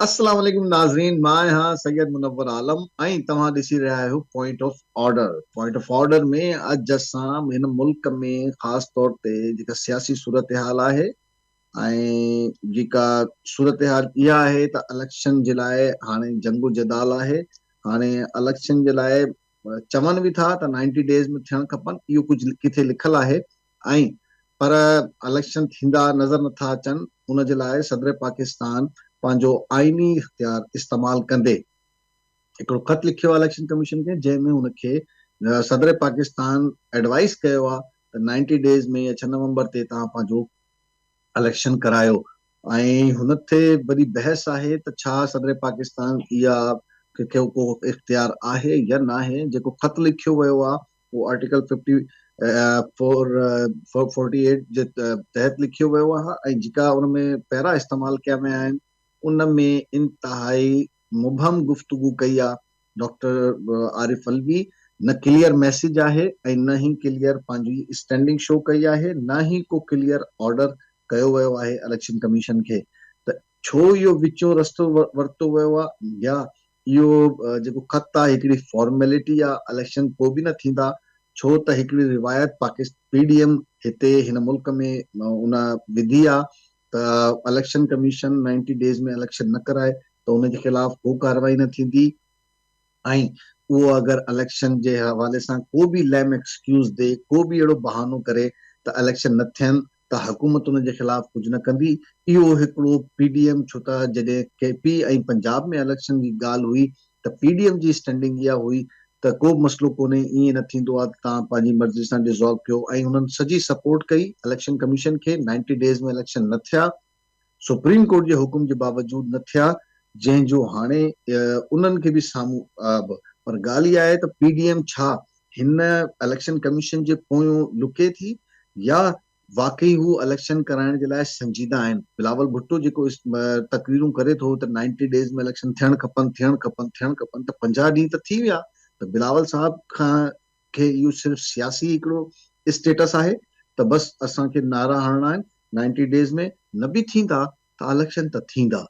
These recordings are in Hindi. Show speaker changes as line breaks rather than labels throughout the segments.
अस्सलाम वालेकुम नाज़रीन, मां हाँ सैयद मुनव्वर आलम ऐं तव्हां ॾिसी रहिया आहियो पॉइंट ऑफ ऑर्डर में अॼु असां हिन मुल्क में ख़ासि तौर ते जेका सियासी सूरत हाल आहे ऐं जेका सूरत हाल इहा आहे त इलेक्शन जे लाइ हाणे जंगो जदाल आहे। हाणे इलेक्शन जे लाइ चवनि बि था त 90 डेज़ में थियणु खपनि, इहो कुझु किथे लिखियलु आहे ऐं पर इलेक्शन थींदा नज़र नथा अचनि। उन जे लाइ सदर पाकिस्तान पंहिंजो आइनी इख़्तियार इस्तेमालु कंदे हिकिड़ो ख़त लिखियो आहे इलेक्शन कमीशन खे, जंहिंमें हुनखे सदर पाकिस्तान एडवाइस कयो आहे त 90 डेज़ में या 6 नवंबर ते तव्हां पंहिंजो इलेक्शन करायो। ऐं हुन ते वरी बहस आहे त छा सदर पाकिस्तान इहा खे को इख़्तियार आहे या न आहे। जेको ख़त लिखियो वियो आहे उहो आर्टिकल 48 जे तहत लिखियो वियो आहे ऐं जेका उनमें पैरा इस्तेमालु कया विया आहिनि उनमें इंतिहाई मुबहम गुफ़्तगू कई आहे डॉक्टर आरिफ अलवी। न क्लियर मैसेज आहे ऐं न ई क्लियर पंहिंजी स्टैंडिंग शो कई आहे, न ई को क्लियर ऑर्डर कयो वियो आहे इलेक्शन कमीशन खे। त छो इहो विचो रस्तो वरितो वियो आहे, या इहो जेको ख़त आहे हिकिड़ी फॉर्मेलिटी आहे, इलेक्शन को बि न थींदा। छो त हिकिड़ी रिवायत पाकिस्तान पीडीएम हिते हिन मुल्क में उन विधी आहे त इलेक्शन कमीशन 90 डेज़ में इलेक्शन न कराए त उनजे ख़िलाफ़ को कार्रवाई न थींदी। ऐं उहो अगरि इलेक्शन जे हवाले सां को बि लैम एक्सक्यूज़ ॾे, को बि अहिड़ो बहानो करे त इलेक्शन न थियनि त हुकूमत उनजे ख़िलाफ़ कुझु न कंदी। इहो हिकिड़ो पीडीएम, छो त जॾहिं केपी ऐं पंजाब में इलेक्शन जी ॻाल्हि हुई त पीडीएम जी स्टैंडिंग इहा हुई त को बि मसइलो कोन्हे, ईअं न थींदो आहे, तव्हां पंहिंजी मर्ज़ी सां डिज़ोल्व कयो। ऐं हुननि सॼी सपोर्ट कई इलेक्शन कमीशन खे। 90 डेज़ में इलेक्शन न थिया, सुप्रीम कोर्ट जे हुकुम जे बावजूद न थिया, जंहिंजो हाणे उन्हनि खे बि साम्हूं पर ॻाल्हि इहा आहे त पीडीएम छा हिन इलेक्शन कमीशन जे पोयों लुके थी या वाकई हू इलेक्शन कराइण जे लाइ संजीदा आहिनि। बिलावल भुट्टो जेको तकरीरूं करे थो त 90 डेज़ में इलेक्शन थियणु खपनि थियणु खपनि थियणु खपनि, त 50 ॾींहं त थी विया। त बिलावल साहब खां खे इहो सिर्फ़ु सियासी हिकिड़ो स्टेटस आहे त बसि असांखे नारा हणणा आहिनि। 90 डेज़ में न बि थींदा त इलेक्शन त थींदा,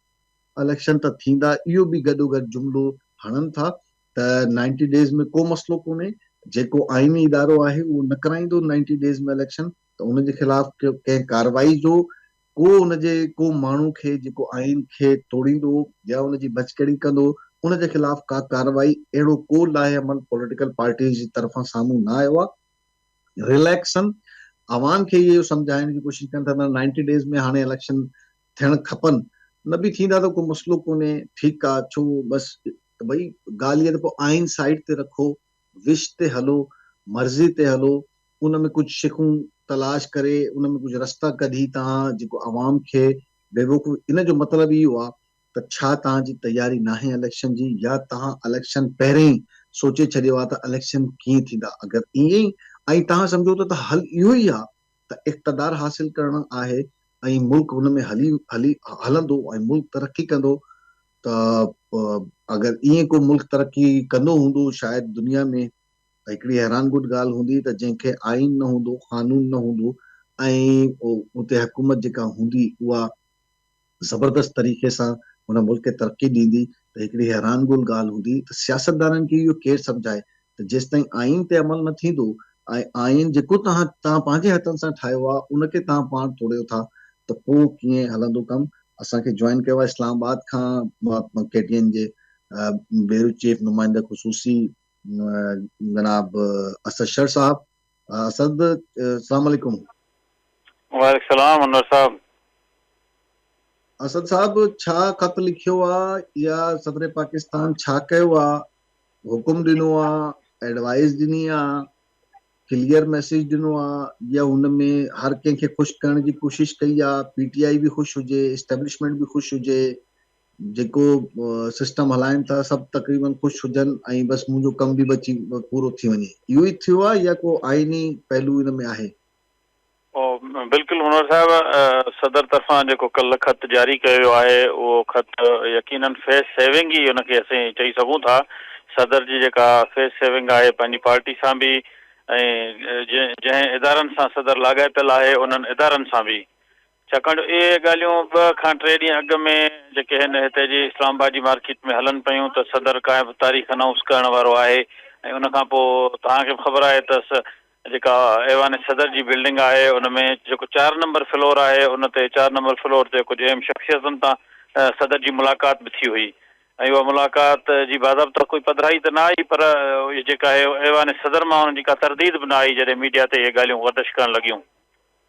इलेक्शन त थींदा, इहो बि गॾोगॾु जुमिलो हणनि था त 90 डेज़ में को मसइलो कोन्हे। जेको आइनी इदारो आहे उहो न कराईंदो 90 डेज़ में इलेक्शन त उनजे ख़िलाफ़ कंहिं कार्रवाई जो को माण्हू खे जेको आइन खे तोड़ींदो या उनजी बचकड़ी कंदो उनजे ख़िलाफ़ का कार्रवाई अहिड़ो को लाहेअमल पॉलिटिकल पार्टीज़ जी तरफ़ां साम्हूं न आयो आहे। रिलैक्सन अवाम खे इहो सम्झाइण जी कोशिशि कनि था त 90 डेज़ में हाणे इलेक्शन थियणु खपनि, न बि थींदा त को मसइलो कोन्हे, ठीकु आहे। छो बसि भई ॻाल्हि इहा त पोइ आइन साइड ते रखो, विश ते हलो, मर्ज़ी ते हलो, उन में कुझु शिकूं तलाश करे उन में कुझु रस्ता कढी तव्हां जेको अवाम खे बेवकूफ़, इन जो मतिलबु इहो आहे त छा तव्हांजी तयारी नाहे इलेक्शन जी, या तव्हां इलेक्शन पहिरियों ई सोचे छॾियो आहे त इलेक्शन कीअं थींदा। अगरि ईअं ई ऐं तव्हां सम्झो त हल इहो ई आहे त इक़्तदार हासिल करणु आहे ऐं मुल्क हुन में हली हली हलंदो ऐं मुल्क तरक़ी कंदो त अगरि ईअं को मुल्क तरक़ी कंदो हूंदो शायदि दुनिया में, त हिकिड़ी हैरानकुन ॻाल्हि हूंदी त जंहिंखे आइन न हूंदो, कानून न हूंदो ऐं उते हुकूमत जेका हूंदी उहा ज़बरदस्त तरीक़े सां हुन मुल्क खे तरक़ी ॾींदी, त हिकिड़ी हैरानकुन ॻाल्हि हूंदी। त सियासतदाननि खे इहो केरु सम्झाए त जेसिताईं आइन ते अमल न थींदो ऐं आइन जेको तव्हां पंहिंजे हथनि सां ठाहियो आहे उनखे तव्हां पाण तोड़ियो था त पोइ कीअं हलंदो कमु। असांखे जॉइन कयो आहे इस्लामाबाद खां केटीएन जे ब्यूरो चीफ नुमाइंदा ख़ुसूसी जनाब असद शर साहब। असद, अस्सलाम वालेकुम।
वालेकुम सलाम अनवर साहब।
असद साहब, छा ख़त लिखियो आहे या सदर पाकिस्तान छा कयो आहे, हुकुम ॾिनो आहे, एडवाइस ॾिनी आहे, क्लियर मैसेज ॾिनो आहे, या हुन में हर कंहिंखे ख़ुशि करण जी कोशिशि कई आहे, पीटीआई बि ख़ुशि हुजे, एस्टेब्लिशमेंट बि ख़ुशि हुजे, जेको सिस्टम हलाइनि था सभु तक़रीबन ख़ुशि हुजनि ऐं बसि मुंहिंजो कम बि बची पूरो थी वञे, इहो ई थियो आहे या को आइनी पहलू हिन में आहे?
बिल्कुलु अनवर साहब, सदर तरफ़ां जेको कल्ह ख़त जारी कयो वियो आहे उहो ख़त यकीनन फेस सेविंग ई हुनखे असीं चई सघूं था। सदर जी जेका फेस सेविंग आहे पंहिंजी पार्टी सां बि ऐं जंहिं इदारनि सां सदर लाॻापियल आहे उन्हनि इदारनि सां बि, छाकाणि इहे ॻाल्हियूं 2 खां 3 ॾींहं अॻु में जेके आहिनि हिते जी इस्लामाबाद जी मार्केट में हलनि पियूं त सदर काइं बि तारीख़ अनाउंस करण वारो आहे ऐं उन खां पोइ तव्हांखे ख़बर आहे त जेका ऐवान सदर जी बिल्डिंग आहे उन में जेको 4 नंबर फ्लोर आहे उन ते 4 नंबर फ्लोर ते कुझु अहम शख़्सियतुनि सां सदर जी मुलाक़ात बि थी हुई ऐं उहा मुलाक़ात जी बाज़ाब्ता कोई पधिराई त न आई पर जेका आहे ऐवान सदर मां हुनजी का तरदीद बि न आई जॾहिं मीडिया ते इहे ॻाल्हियूं गर्दिश करणु लॻियूं।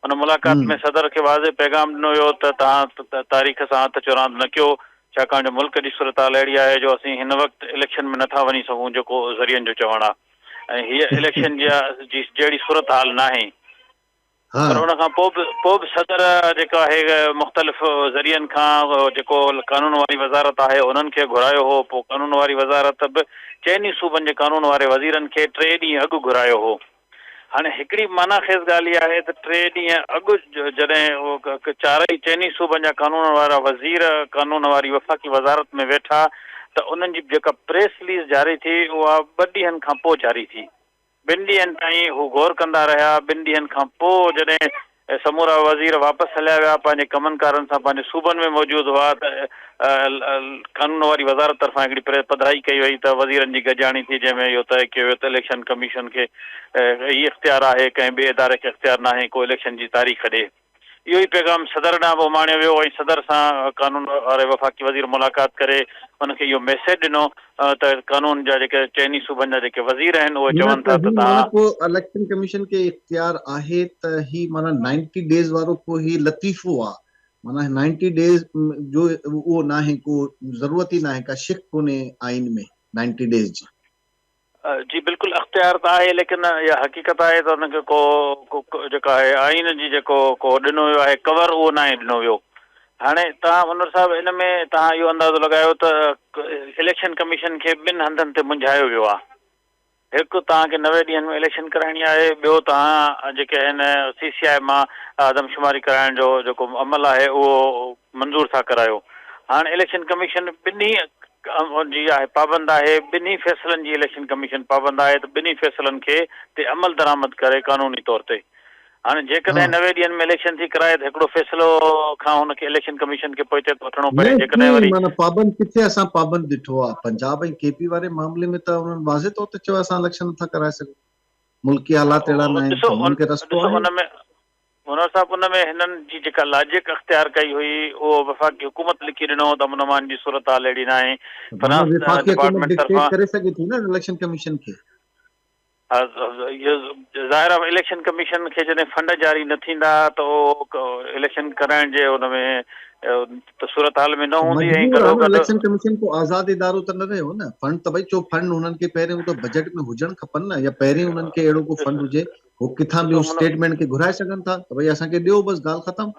उन मुलाक़ात में सदर खे वाज़े पैगाम ॾिनो वियो त तव्हां तारीख़ सां हथ चुरांद न कयो छाकाणि जो मुल्क जी सूरत हाल अहिड़ी आहे जो असीं हिन वक़्तु इलेक्शन में नथा वञी सघूं जेको ज़रियनि जो चवणु आहे ऐं हीअ इलेक्शन जी जहिड़ी सूरत हाल न आहे।
हा
पर उन खां पोइ बि सदर जेका आहे मुख़्तलिफ़ ज़रियनि खां जेको कानून वारी वज़ारत आहे उन्हनि खे घुरायो हो। पोइ कानून वारी वज़ारत बि चइनी सूबनि जे कानून वारे वज़ीरनि खे 3 ॾींहं अॻु घुरायो हो। हाणे हिकिड़ी माना ख़ेज़ ॻाल्हि इहा आहे त 3 ॾींहं अॻु जॾहिं 4 चइनी सूबनि जा कानून वारा वज़ीर कानून वारी वफ़ाक़ी वज़ारत में वेठा त उन्हनि जी जेका प्रेस रिलीज़ जारी थी उहा 2 ॾींहंनि खां पोइ जारी थी। 2 ॾींहंनि ताईं हू गौर कंदा रहिया। 2 ॾींहंनि खां पोइ जॾहिं समूरा वज़ीर वापसि हलिया विया पंहिंजे कमनकारनि सां पंहिंजे सूबनि में मौजूदु हुआ त कानून वारी वज़ारत तरफ़ां हिकिड़ी प्रेस पधिराई कई वई त वज़ीरनि जी गॾिजाणी थी जंहिंमें इहो तइ कयो वियो त इलेक्शन कमीशन खे हीउ इख़्तियार आहे कंहिं ॿिए इदारे खे इख़्तियार न आहे को इलेक्शन जी तारीख़ ॾे। इहो ई पैगाम सदर ॾांहुं बि उमाणियो वियो ऐं सदर सां कानून वारे वफ़ाक़ी वज़ीर मुलाक़ात करे उनखे इहो मैसेज ॾिनो त कानून जा जेके चइनी सूबनि जा जेके वज़ीर आहिनि उहे
न
चवनि
त
था
ही
त
माना
तव्हां
को इलेक्शन कमीशन के इख्तियार आहे त ही माना 90 डेज वारो को ही लतीफ़ो आहे माना 90 डेज जो उहो ना है को ज़रूरत ही ना है का शिक कोन्हे आइन में 90 डेज जी।
जी बिल्कुलु अख़्तियार त आहे लेकिन इहा हक़ीक़त आहे त हुनखे को जेका आहे आइन जी जेको को ॾिनो वियो आहे कवर उहो न आहे ॾिनो वियो। हाणे तव्हां मनोहर साहिबु इन में तव्हां इहो अंदाज़ो लॻायो त इलेक्शन कमीशन खे 2 हंधनि ते मुंझायो वियो आहे। हिकु तव्हांखे 90 ॾींहंनि में इलेक्शन कराइणी आहे ॿियो तव्हां जेके आहिनि CCI मां आदमशुमारी कराइण जो जेको अमल आहे उहो मंज़ूर था करायो। हाणे इलेक्शन कमीशन 2 जी आहे पाबंद आहे। 2 फ़ैसिलनि जी इलेक्शन कमीशन पाबंद आहे त 2 फ़ैसिलनि खे ते अमल दरामद करे कानूनी तौर ते। हाणे जेकॾहिं 90 ॾींहंनि में इलेक्शन थी कराए त हिकिड़ो फ़ैसिलो खां हुनखे इलेक्शन कमीशन खे पोइ वठिणो पए।
नहीं
जेकॾहिं
नहीं
वरी
माना पाबंद किथे असां पाबंद ॾिठो आहे पंजाब ऐं KP वारे मामले में त उन्हनि वाज़े तौर ते चयो असां इलेक्शन नथा कराए सघूं मुल्की हालात अहिड़ा न आहिनि त उन्हनि खे रस्तो आहे।
उन में मनोहर साहिबु उन में हिननि जी जेका लॉजिक अख़्तियार कई हुई उहो वफ़ाक़ी हुकूमत लिखी ॾिनो त अमन अमान जी सूरत हाल अहिड़ी न आहे।
माना
फाइनेंस
विफ़ाक़ी हुकूमत
डिपार्टमेंट
डिक्टेट
तरफ़ां
करे सघे थी न इलेक्शन कमीशन खे।
इहो ज़ाहिर आहे इलेक्शन कमीशन खे जॾहिं फंड जारी न थींदा त उहो इलेक्शन कराइण जे हुन में त सूरत हाल में न हूंदी ऐं
मजबूर आहे न
गॾोगॾु
इलेक्शन कमीशन को आज़ाद इदारो त न रहियो न फंड त भई चो फंड हुननि खे पहिरियों त बजट में हुजणु खपनि न या पहिरियों हुननि खे अहिड़ो को फंड हुजे हो किथां बि
ॾिसो
स्टेटमेंट खे घुराए सघनि था त भई असांखे ॾियो बसि ॻाल्हि ख़तमु।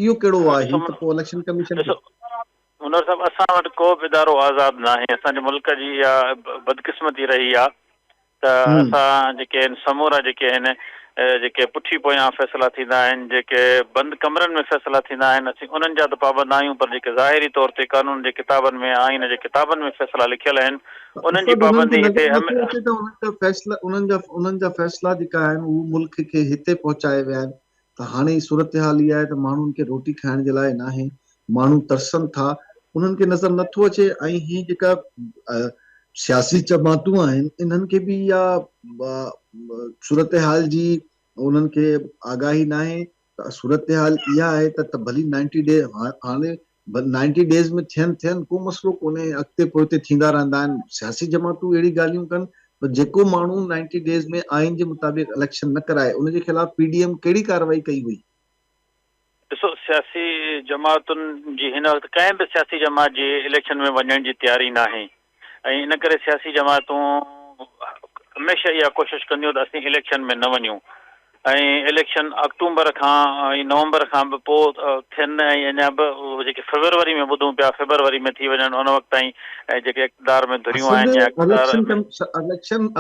इहो कहिड़ो आहे
ॾिसो
ही त पोइ इलेक्शन कमीशन खे।
ॾिसो मनोहर साहिबु असां वटि को बि इदारो आज़ादु न आहे। असांजे मुल्क जी इहा बदकिस्मती रही आहे त असां जेके आहिनि समूरा जेके आहिनि जेके पुठी पोयां फ़ैसिला थींदा आहिनि जेके बंदि कमरनि में फ़ैसिला थींदा आहिनि असीं उन्हनि जा त पाबंद आहियूं पर जेके ज़ाहिरी तौर ते कानून जे किताबनि में आइन जे किताबनि में फ़ैसिला लिखियल आहिनि उन्हनि जी
असद उन्हनि खे
पाबंदी हिते
नज़र नथो अचे त उन्हनि जा फ़ैसिला जेका आहिनि उहे मुल्क खे हिते पहुचाए विया आहिनि त हाणे सूरत हाल इहा आहे त माण्हुनि खे रोटी खाइण जे लाइ न आहे माण्हू तरसनि था उन्हनि खे नज़र नथो अचे ऐं ही जेका सियासी जमातूं आहिनि इन्हनि खे बि इहा सूरत हाल जी उन्हनि खे आगाही न आहे त सूरत हाल इहा आहे त भली 90 डेज हाणे 90 डेज में थियनि को मसइलो कोन्हे अॻिते पोइते थींदा रहंदा आहिनि सियासी जमातूं अहिड़ी ॻाल्हियूं कनि पर जेको माण्हू 90 डेज में आइन जे मुताबिक़ इलेक्शन न कराए उनजे ख़िलाफ़ PDM कहिड़ी कार्रवाई कई हुई।
ॾिसो सियासी जमातुनि जी हिन वक़्तु कंहिं बि सियासी जमात जी इलेक्शन में वञण जी तयारी न आहे ऐं इन करे सियासी जमातूं हमेशह इहा कोशिशि कंदियूं त असीं इलेक्शन में न वञूं ऐं इलेक्शन अक्टूबर खां ऐं नवंबर खां बि पोइ थियनि ऐं अञा बि जेके फेबरवरी में ॿुधूं पिया फेबरवरी में थी वञनि उन वक़्त ताईं जेके इक़्तिदार में धुरियूं
असद
आहिनि या इक़्तिदार में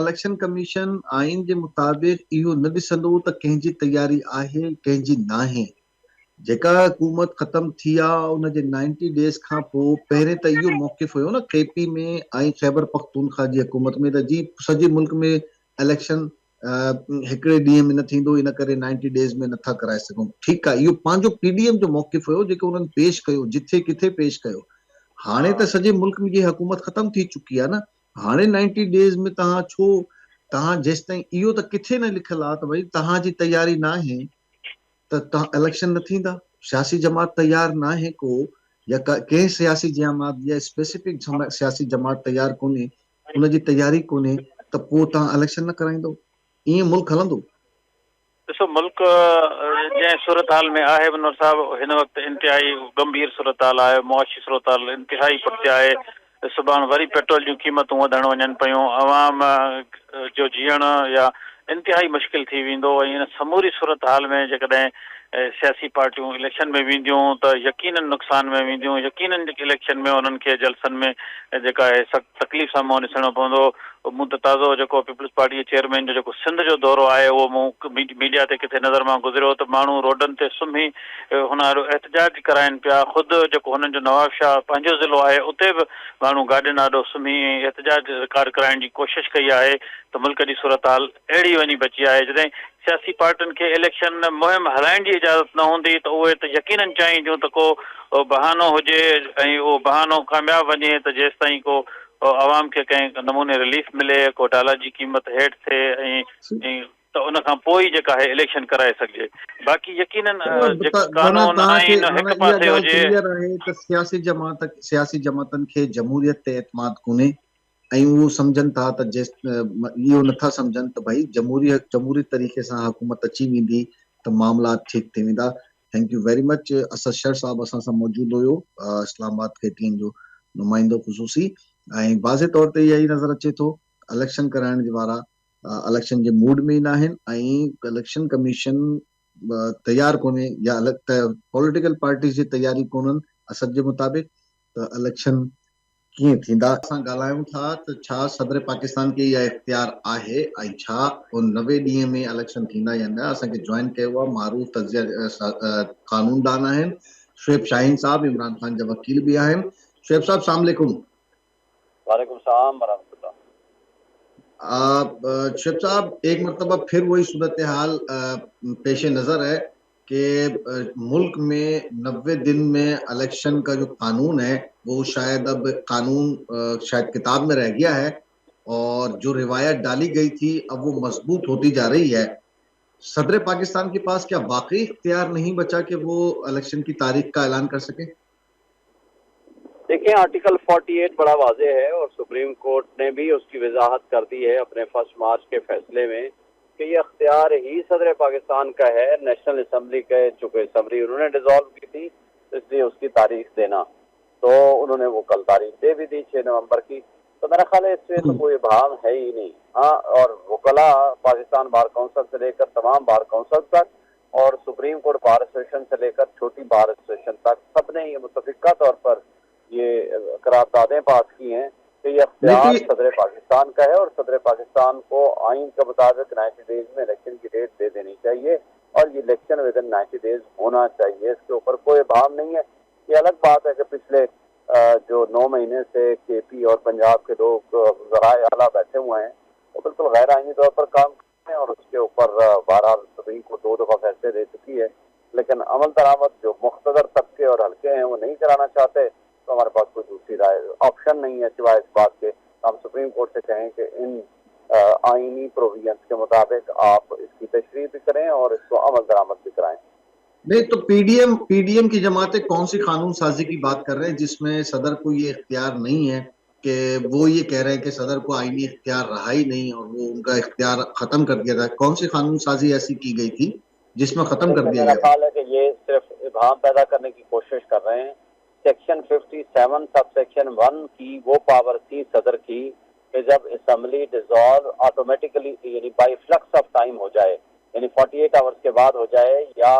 इलेक्शन कमीशन आइन जे मुताबिक़ इहो न ॾिसंदो त कंहिंजी तयारी आहे कंहिंजी न आहे जेका हुकूमत ख़तम थी आहे उनजे 90 डेज खां पोइ पहिरें त इहो मौक़िफ़ हुयो न KP में ऐं ख़ैबर पख्तूनख्वा जी हुकूमत में त जी सॼे मुल्क में इलेक्शन हिकिड़े ॾींहं में न थींदो, इन करे 90 डेज़ में नथा कराए सघूं। ठीकु आहे, इहो पंहिंजो पीडीएम जो मौक़िफ़ हुयो जेको उन्हनि पेश कयो, जिथे किथे पेश कयो। हाणे त सॼे मुल्क में ये हुकूमत ख़तम थी चुकी आहे न। हाणे 90 डेज़ में तव्हां छो, तव्हां जेसि ताईं इहो त किथे न लिखियलु आहे त भई तव्हांजी तयारी न आहे त तव्हां इलेक्शन न थींदा। सियासी जमात तयार न आहे को, या कंहिं सियासी जमात या स्पेसिफिक सियासी जमात तयार कोन्हे, उनजी तयारी कोन्हे, त पोइ तव्हां इलेक्शन न कराईंदो, ईअं मुल्क हलंदो?
ॾिसो, मुल्क जंहिं सूरत हाल में आहे मनोहर साहब, हिन वक़्तु इंतिहाई गंभीर सूरत हाल आहे, मुआशी सूरत हाल इंतिहाई पुठिते आहे। सुभाणे वरी पेट्रोल जूं क़ीमतूं वधण वञनि पियूं, अवाम जो जीअण या इंतिहाई मुश्किल थी वेंदो। ऐं इन समूरी सूरत हाल में जेकॾहिं सियासी पार्टियूं इलेक्शन में वेंदियूं त यकीनन नुक़सान में वेंदियूं, यकीनन इलेक्शन में उन्हनि खे जलसनि में जेका आहे सख़्तु तकलीफ़ सां मुंहुं ॾिसणो पवंदो। मूं त ताज़ो जेको पीपल्स पार्टी जे चेयरमैन जो जेको सिंध जो दौरो आहे, उहो मूं मीडिया ते किथे नज़र मां गुज़रियो त माण्हू रोडनि ते सुम्ही हुन एहतजाज कराइनि पिया। ख़ुदि जेको हुननि जो नवाब शाह पंहिंजो ज़िलो आहे, उते बि माण्हू गाॾियुनि ॾाढो सुम्ही एहतजाज रिकॉर्ड कराइण जी कोशिशि कई आहे। त मुल्क जी सूरत हाल अहिड़ी वञी बची आहे। जॾहिं सियासी पार्टियुनि खे इलेक्शन मुहिम हलाइण जी इजाज़त न हूंदी त उहे त यकीनन चाहींदियूं त को बहानो हुजे ऐं उहो बहानो कामयाबु वञे त जेसि ताईं को आवाम खे कंहिं नमूने रिलीफ मिले, को डॉलर जी क़ीमत हेठि थिए ऐं त उन खां पोइ ई जेका आहे इलेक्शन कराए सघिजे। बाक़ी यकीनन जेके
माना
क़ानून
तव्हांखे,
आइन
माना
हिकु
इहा
पासे
ॻाल्हि
हुजे।
क्लियर आहे त सियासी जमातनि खे जमहूरियत ते एतमाद कोन्हे, ऐं उहो सम्झनि था त इहो नथा सम्झनि त भई जमहूरी तरीक़े सां हुकूमत अची वेंदी त मामला ठीकु थी वेंदा। Thank you very much. Asad sir साहब असां सां मौजूदु हुयो, इस्लामाबाद KTN जो नुमाइंदो ख़ुसूसी, ऐं वाज़े तौर ते इहा ई नज़र अचे थो इलेक्शन कराइण जे वारा इलेक्शन जे मूड में ई न आहिनि, ऐं इलेक्शन कमीशन तयार कोन्हे, या पॉलिटिकल पार्टीज़ जी तयारी कोन्हनि असद जे मुताबिक़, त इलेक्शन कीअं थींदा। असां ॻाल्हायूं था त छा सदर पाकिस्तान खे इहा इख्तियार आहे, ऐं छा उन 90 ॾींहं में इलेक्शन थींदा या न। असांखे ज्वाइन कयो आहे मारूफ़ तजिया कानूनदान आहिनि शुएब शाहीन साहब, इमरान ख़ान जा वकील बि आहिनि। शुएब साहब, अस्सलाम वालेकुम।
वालेकुम सलाम वरहमतुल्लाह।
शुएब साहब, एक मरतबा फिर वही सूरत हाल पेश नज़र है कि मुल्क में 90 दिन में इलेक्शन का जो कानून है वो शायद अब कानून शायद किताब में रह गया है, और जो रिवायत डाली गई थी अब वो मजबूत होती जा रही है। सदर पाकिस्तान के पास क्या वाकई इख्तियार नहीं बचा कि वो इलेक्शन की तारीख का ऐलान कर सके?
देखिए, आर्टिकल 48 बड़ा वाज़ेह है और सुप्रीम कोर्ट ने भी उसकी वजाहत कर दी है अपने 1 मार्च के फैसले में कि ये अख्तियार ही सदर पाकिस्तान का है। नेशनल असम्बली के चूँकि असम्बली उन्होंने डिसॉल्व की थी, इसलिए उसकी तारीख देना, तो उन्होंने वो कल तारीख दे भी दी 6 नवंबर की। तो मेरा ख्याल है इसमें तो कोई भाव है ही नहीं। हाँ, और वकला पाकिस्तान बार काउंसिल से लेकर तमाम बार काउंसिल तक और सुप्रीम कोर्ट बार एसोसिएशन से लेकर छोटी बार एसोसिएशन तक सबने ये मुतफिका तौर पर ये करारदादें पास की हैं कि ये अख्तियार सदर पाकिस्तान का है और सदर पाकिस्तान को आइन के मुताबिक 90 डेज में इलेक्शन की डेट दे देनी चाहिए और ये इलेक्शन विद इन 90 डेज होना चाहिए। इसके ऊपर कोई भाव नहीं है। ये अलग बात है कि पिछले जो 9 महीने से KP और पंजाब के लोग ज़राए आला बैठे हुए हैं, वो बिल्कुल गैर आइनी तौर पर काम कर रहे हैं और उसके ऊपर बहरहाल सुप्रीम कोर्ट 2 दफ़ा फैसले दे चुकी है, लेकिन अमल दरामद जो मुख्तदर तबके और हल्के हैं वो नहीं कराना चाहते। तो हमारे पास कोई दूसरी राय ऑप्शन नहीं है सिवाय इस बात के हम सुप्रीम कोर्ट से कहें कि इन आईनी प्रोविजंस के मुताबिक आप इसकी तशरीह भी करें और इसको अमल दरामद भी कराएं।
नहीं तो पीडीएम की जमातें कौन सी कानून साजी की बात कर रहे हैं जिसमें सदर को ये इख्तियार नहीं है, कि वो ये कह रहे हैं कि सदर को आईनी इख्तियार रहा ही नहीं और वो उनका इख्तियार खत्म कर दिया था। कौन सी कानून साजी ऐसी की गई थी जिसमें खत्म कर दिया
मेरा
गया था?
ख्याल है कि ये सिर्फ इबाहम पैदा करने की कोशिश कर रहे हैं। सेक्शन 57 सब सेक्शन 1 की वो पावर थी सदर की कि जब असम्बली डिसॉल्व ऑटोमेटिकली यानी बाई फ्लक्स ऑफ टाइम हो जाए, यानी 48 आवर्स के बाद हो जाए या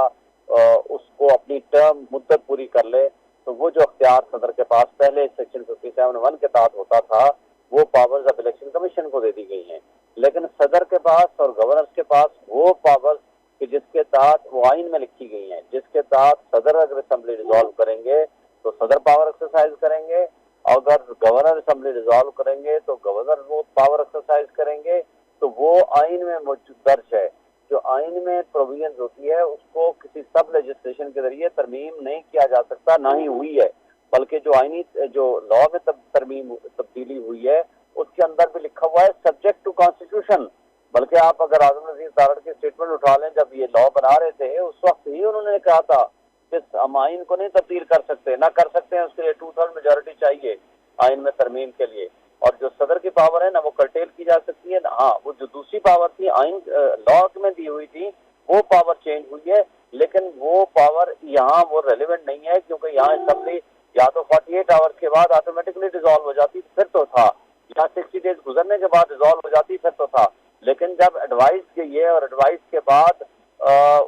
उसको अपनी टर्म मुद्दत पूरी कर ले, तो वो जो अख्तियार सदर के पास पहले सेक्शन 57(1) के तहत होता था वो पावर्स अब इलेक्शन कमीशन को दे दी गई हैं। लेकिन सदर के पास और गवर्नर्स के पास वो पावर्स कि जिसके तहत वो आइन में लिखी गई हैं, जिसके तहत सदर अगर असम्बली डिसॉल्व करेंगे तो सदर पावर एक्सरसाइज करेंगे, अगर गवर्नर असम्बली डिसॉल्व करेंगे तो गवर्नर वो पावर एक्सरसाइज करेंगे, तो वो आइन में मौजूद दर्ज है। जो आइन में प्रोविजन होती है उसको किसी सब लेजिस्लेशन के जरिए तरमीम नहीं किया जा सकता, ना ही हुई है, बल्कि जो आइनी जो लॉ में तरमीम तब्दीली हुई है उसके अंदर भी लिखा हुआ है सब्जेक्ट टू कॉन्स्टिट्यूशन। बल्कि आप अगर आजम नजीर तारड़ की स्टेटमेंट उठा लें, जब ये लॉ बना रहे थे उस वक्त ही उन्होंने कहा था कि हम आइन को नहीं तब्दील कर सकते, ना कर सकते हैं, उसके लिए 2/3 मेजोरिटी चाहिए आइन में तरमीम के लिए। और जो सदर की पावर है ना वो कर्टेल की जा सकती है ना, हाँ वो जो दूसरी पावर थी आइन लॉ में दी हुई थी वो पावर चेंज हुई है, लेकिन वो पावर यहाँ वो रेलिवेंट नहीं है, क्योंकि यहाँ असेंबली या तो 48 आवर्स के बाद ऑटोमेटिकली डिसॉल्व हो जाती फिर तो था, या 60 डेज गुजरने के बाद डिसॉल्व हो जाती फिर तो था। लेकिन जब एडवाइस गई है और एडवाइस के बाद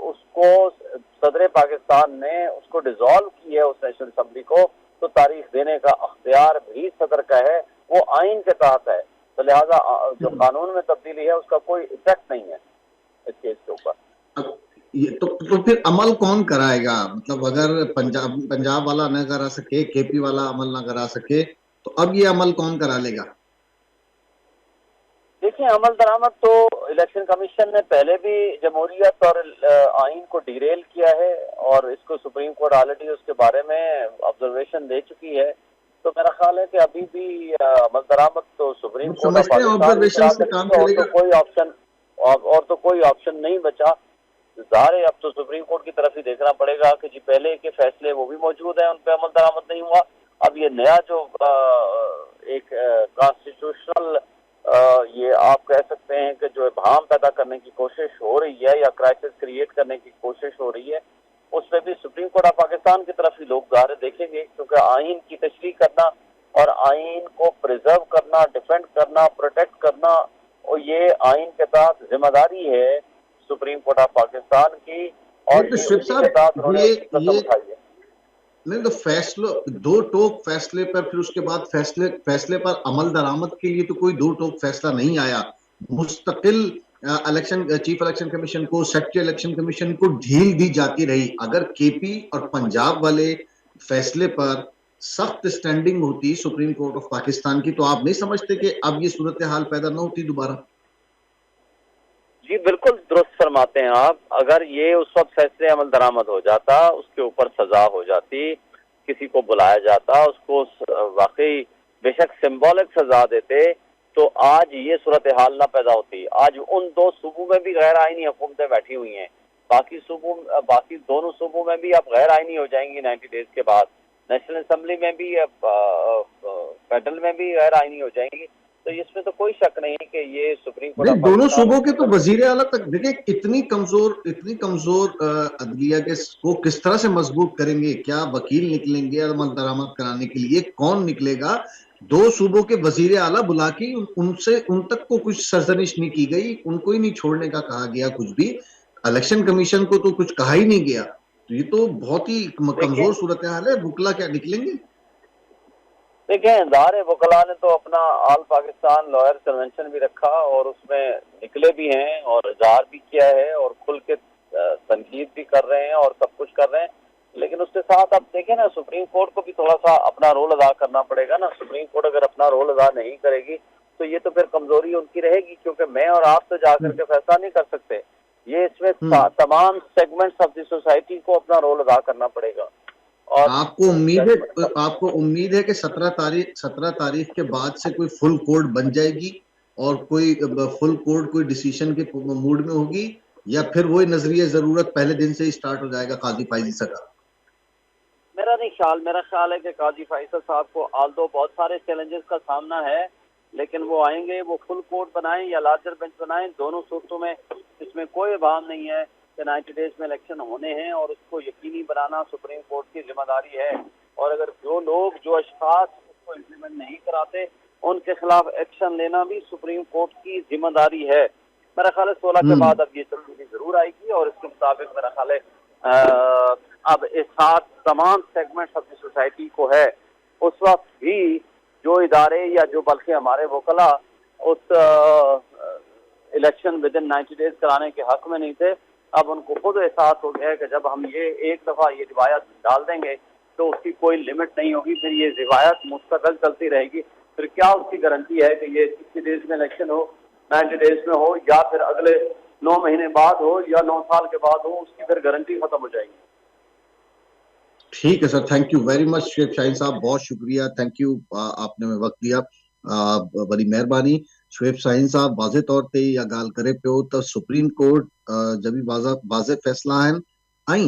उसको सदर पाकिस्तान ने उसको डिसॉल्व की है उस नेशनल असेंबली को, तो तारीख देने का अख्तियार भी सदर का है, वो आइन के तहत है। तो लिहाजा जो कानून में तब्दीली है उसका कोई इफेक्ट नहीं है इस केस के ऊपर।
ये तो फिर अमल कौन कराएगा? मतलब अगर पंजाब वाला न करा सके, केपी वाला अमल न करा सके, तो अब ये अमल कौन करा लेगा?
देखिए, अमल दरामद तो इलेक्शन कमीशन ने पहले भी जमहूरियत और आइन को डिरेल किया है और इसको सुप्रीम कोर्ट ऑलरेडी उसके बारे में ऑब्जर्वेशन दे चुकी है। तो मेरा ख्याल है कि अभी भी अमल दरामद तो सुप्रीम कोर्ट ऑफ
ऑब्जर्वेशन से काम चलेगा।
और तो कोई ऑप्शन नहीं बचा। ज़ाहिर है अब तो सुप्रीम कोर्ट की तरफ ही देखना पड़ेगा कि जी पहले के फैसले वो भी मौजूद हैं, उन पर अमल दरामद नहीं हुआ। अब ये नया जो एक कॉन्स्टिट्यूशनल ये आप कह सकते हैं कि जो इबहम पैदा करने की कोशिश हो रही है या क्राइसिस क्रिएट करने की कोशिश हो रही है, उसमें भी सुप्रीम कोर्ट ऑफ पाकिस्तान की तरफ ही लोग ज़ाहिर देखेंगे, क्योंकि आइन की तशरीह करना और आइन को प्रिजर्व करना, डिफेंड करना, प्रोटेक्ट करना, और ये आइन के तहत जिम्मेदारी है सुप्रीम कोर्ट ऑफ पाकिस्तान की, और
तो
ये उसी के तहत उन्होंने कसम उठाई है।
नहीं तो फैसलों दो टोक फैसले पर फिर उसके बाद फैसले पर अमल दरामद के लिए तो कोई दो टोक फैसला नहीं आया। मुस्तकिल इलेक्शन चीफ इलेक्शन कमीशन को, सेक्रेटरी इलेक्शन कमीशन को ढील दी जाती रही। अगर केपी और पंजाब वाले फैसले पर सख्त स्टैंडिंग होती सुप्रीम कोर्ट ऑफ पाकिस्तान की, तो आप नहीं समझते कि अब ये सूरत हाल पैदा न होती दोबारा?
जी बिल्कुल दुरुस्त फरमाते हैं आप। अगर ये उस वक्त फैसले अमल दरामद हो जाता, उसके ऊपर सजा हो जाती, किसी को बुलाया जाता, उसको वाकई बेशक सिंबॉलिक सजा देते, तो आज ये सूरत हाल ना पैदा होती। आज उन दो सूबों में भी गैर आइनी हुकूमतें बैठी हुई हैं, बाकी दोनों सूबों में भी अब गैर आइनी हो जाएंगी 90 डेज के बाद। नेशनल असेंबली में भी फेडरल में भी गैर आइनी हो जाएंगी। तो इसमें तो कोई शक नहीं कि ये सुप्रीम कोर्ट
नहीं, दोनों सूबों के तो वजीर आला तक देखिए इतनी कमजोर अदलिया के को किस तरह से मजबूत करेंगे? क्या वकील निकलेंगे अमल दरामद कराने के लिए? कौन निकलेगा? दो सूबों के वजीर आला बुला के उनसे उन तक को कुछ सरजनिश नहीं की गई, उनको ही नहीं छोड़ने का कहा गया कुछ भी। इलेक्शन कमीशन को तो कुछ कहा ही नहीं गया। तो ये तो बहुत ही कमजोर सूरत हाल है। वकला क्या निकलेंगे?
देखिए, दार वकला ने तो अपना ऑल पाकिस्तान लॉयर कन्वेंशन भी रखा और उसमें निकले भी हैं और इजहार भी किया है और खुल के तनकीद भी कर रहे हैं और सब कुछ कर रहे हैं। लेकिन उसके साथ आप देखें ना, सुप्रीम कोर्ट को भी थोड़ा सा अपना रोल अदा करना पड़ेगा ना। सुप्रीम कोर्ट अगर अपना रोल अदा नहीं करेगी तो ये तो फिर कमजोरी उनकी रहेगी, क्योंकि मैं और आप तो जा करके फैसला नहीं कर सकते। ये इसमें तमाम सेगमेंट्स ऑफ द सोसाइटी को अपना रोल अदा करना पड़ेगा।
और आपको उम्मीद है कि 17 तारीख के बाद से कोई फुल कोर्ट बन जाएगी और कोई फुल कोर्ट कोई डिसीजन के मूड में होगी, या फिर वही नजरिया जरूरत पहले दिन से ही स्टार्ट हो जाएगा काजी फैसल का?
मेरा ख्याल है कि काजी फैसल साहब को आल्दो बहुत सारे चैलेंजेस का सामना है, लेकिन वो आएंगे, वो फुल कोर्ट बनाएं या लार्जर बेंच बनाएं, दोनों सूरतों में इसमें कोई भाव नहीं है कि 90 डेज में इलेक्शन होने हैं और उसको यकीनी बनाना सुप्रीम कोर्ट की जिम्मेदारी है। और अगर जो अशखास उसको इम्प्लीमेंट नहीं कराते, उनके खिलाफ एक्शन लेना भी सुप्रीम कोर्ट की जिम्मेदारी है। मेरा ख्याल है 16 के बाद अब ये तब्दीली जरूर आएगी और इसके मुताबिक मेरा ख्याल है अब इस साथ तमाम सेगमेंट्स ऑफ द सोसाइटी को है। उस वक्त भी जो इदारे या जो बल्कि हमारे वकला उस इलेक्शन विद इन 90 डेज कराने के हक में नहीं थे, अब उनको खुद एहसास हो गया है कि जब हम ये एक दफ़ा ये रिवायत डाल देंगे तो उसकी कोई लिमिट नहीं होगी, फिर ये रिवायत मुस्तकिल चलती रहेगी। फिर क्या उसकी गारंटी है कि ये 60 डेज में इलेक्शन हो, 90 डेज में हो या फिर अगले 9 महीने बाद हो या 9 साल के बाद हो, उसकी फिर गारंटी खत्म हो जाएगी।
ठीक है sir, thank you very much Shoaib Shaheen साहब, बहुत शुक्रिया, थैंक यू, आपने में वक्त दिया, बड़ी मेहरबानी। शुएब शाहीन साहब वाज़े तौर ते या ॻाल्हि करे पियो त सुप्रीम कोर्ट जब भी वाज़े फैसला आहिनि ऐं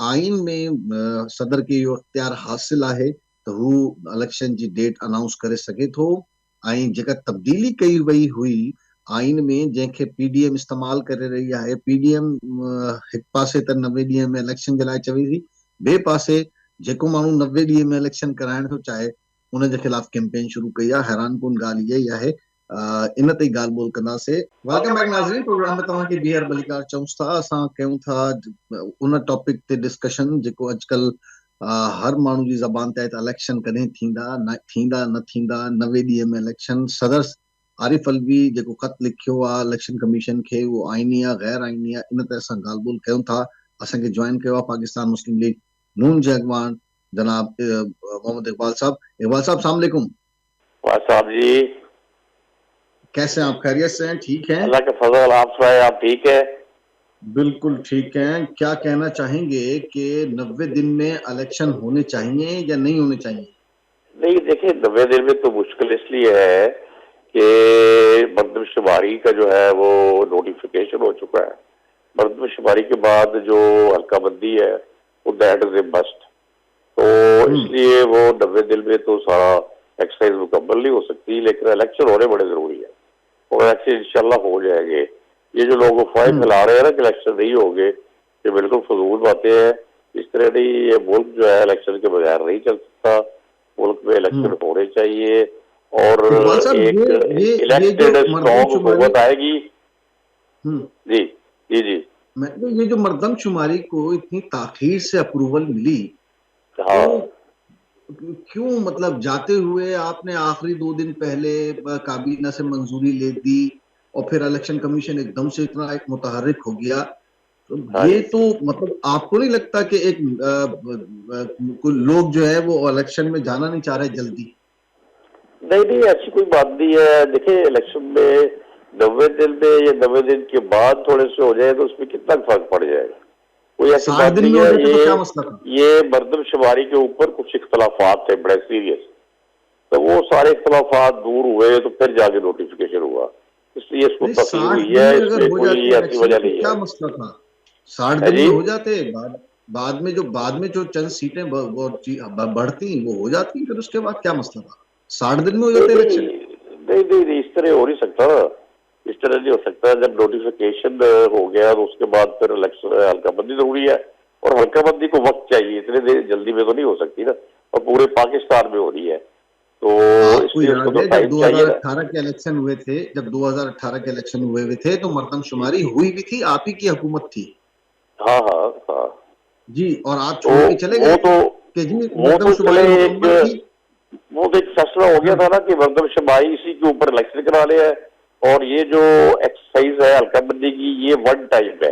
आइन में सदर खे इहो इख्तियार हासिल आहे त हू इलेक्शन जी डेट अनाउंस करे सघे थो। ऐं जेका तब्दीली कई वई हुई आइन में, जंहिंखे पीडीएम इस्तेमाल करे रही आहे, पीडीएम हिकु पासे त 90 ॾींहं में इलेक्शन जे लाइ चवे थी, ॿिए पासे जेको माण्हू 90 ॾींहं में इलेक्शन कराइण थो चाहे उन जे ख़िलाफ़ कैंपेन शुरू कई आहे। हैरान कुन ॻाल्हि इहा ई आहे। इन ते ॻाल्हि ॿोल कंदासीं। वेलकम बैक नाज़रीन, प्रोग्राम में तव्हांखे बीआर बलिकार चऊं था। असां कयूं था उन टॉपिक ते डिस्कशन जेको अॼुकल्ह हर माण्हू जी ज़बान ते आहे त इलेक्शन कॾहिं थींदा न थींदा 90 ॾींहं में इलेक्शन। सदर आरिफ अलवी जेको ख़त लिखियो आहे इलेक्शन कमीशन खे, उहो आइनी आहे गैर आइनी आहे, इन ते असां ॻाल्हि ॿोल कयूं था। असांखे ज्वाइन कयो आहे पाकिस्तान मुस्लिम लीग नून जे अॻवान जनाब मोहम्मद इकबाल साहब। इकबाल साहब सलाम अलैकुम।
साहब जी
कैसे हैं आप? खैरियत से हैं? ठीक हैं?
अल्लाह का फजल, आप सुनाए, आप ठीक है?
बिल्कुल ठीक हैं। क्या कहना चाहेंगे कि 90 दिन में इलेक्शन होने चाहिए या नहीं होने चाहिए?
नहीं, देखिए 90 दिन में तो मुश्किल इसलिए है कि मरदमशुमारी का जो है वो नोटिफिकेशन हो चुका है। मरदमशुमारी के बाद जो हल्का बंदी है वो दैट इज ए मस्ट, तो इसलिए वो 90 दिन में तो सारा एक्सरसाइज मुकम्मल नहीं हो सकती, लेकिन इलेक्शन होने बड़े जरूरी है और इलेक्शन इंशाल्लाह हो जाएंगे। ये जो लोग अफवाहें फैला रहे हैं ना कि इलेक्शन नहीं होंगे, ये बिल्कुल फजूल बातें हैं। इस तरह नहीं, ये मुल्क जो है इलेक्शन के बगैर नहीं चल सकता। मुल्क में इलेक्शन होने चाहिए और एक इलेक्टेड स्ट्रॉन्ग हुकूमत आएगी। जी जी जी,
ये जो मर्दमशुमारी को इतनी ताखीर से अप्रूवल मिली,
हाँ,
तो क्यों, मतलब जाते हुए आपने आखिरी 2 दिन पहले काबीना से मंजूरी ले दी और फिर इलेक्शन कमीशन एकदम से इतना एक मुतहर्रिक हो गया, तो ये तो मतलब आपको नहीं लगता कि एक कुछ लोग जो है वो इलेक्शन में जाना नहीं चाह रहे जल्दी?
नहीं, ऐसी कोई बात नहीं है। देखिए इलेक्शन में 90 दिन में या 90 दिन के बाद थोड़े से हो जाए तो उसमें कितना फर्क पड़ जाएगा, कोई ऐसी बात नहीं है। ये मरदमशुमारी के ऊपर कुछ इख्तलाफात थे बड़े सीरियस, तो वो सारे इख्तलाफात दूर हुए तो फिर जाके नोटिफिकेशन हुआ, इसलिए इसको तफसील हुई है। इसमें कोई ऐसी वजह नहीं है।
क्या मसला था? 60 दिन में हो जाते, बाद में जो चंद सीटें बढ़ती वो हो जाती, फिर उसके बाद क्या मसला था? 60 दिन में हो जाते इलेक्शन?
नहीं, इस तरह हो नहीं सकता ना, इस तरह नहीं हो सकता। जब नोटिफिकेशन हो गया तो उसके बाद फिर इलेक्शन हल्काबंदी जरूरी है, और हल्काबंदी को वक्त चाहिए, इतने देर जल्दी में तो नहीं हो सकती ना, और पूरे पाकिस्तान में हो रही है, तो इसलिए उसको तो टाइम चाहिए।
2018 के इलेक्शन हुए थे, जब 2018 के इलेक्शन हुए थे तो मर्दमशुमारी हुई भी थी, आप ही की हुकूमत थी।
हाँ
जी, और आप छोड़ के चले गए कि जी
वो तो एक फैसला हो गया था ना कि मर्दमशुमारी इसी के ऊपर इलेक्शन कराने हैं, और ये जो एक्सरसाइज है हल्काबंदी की ये वन टाइम है,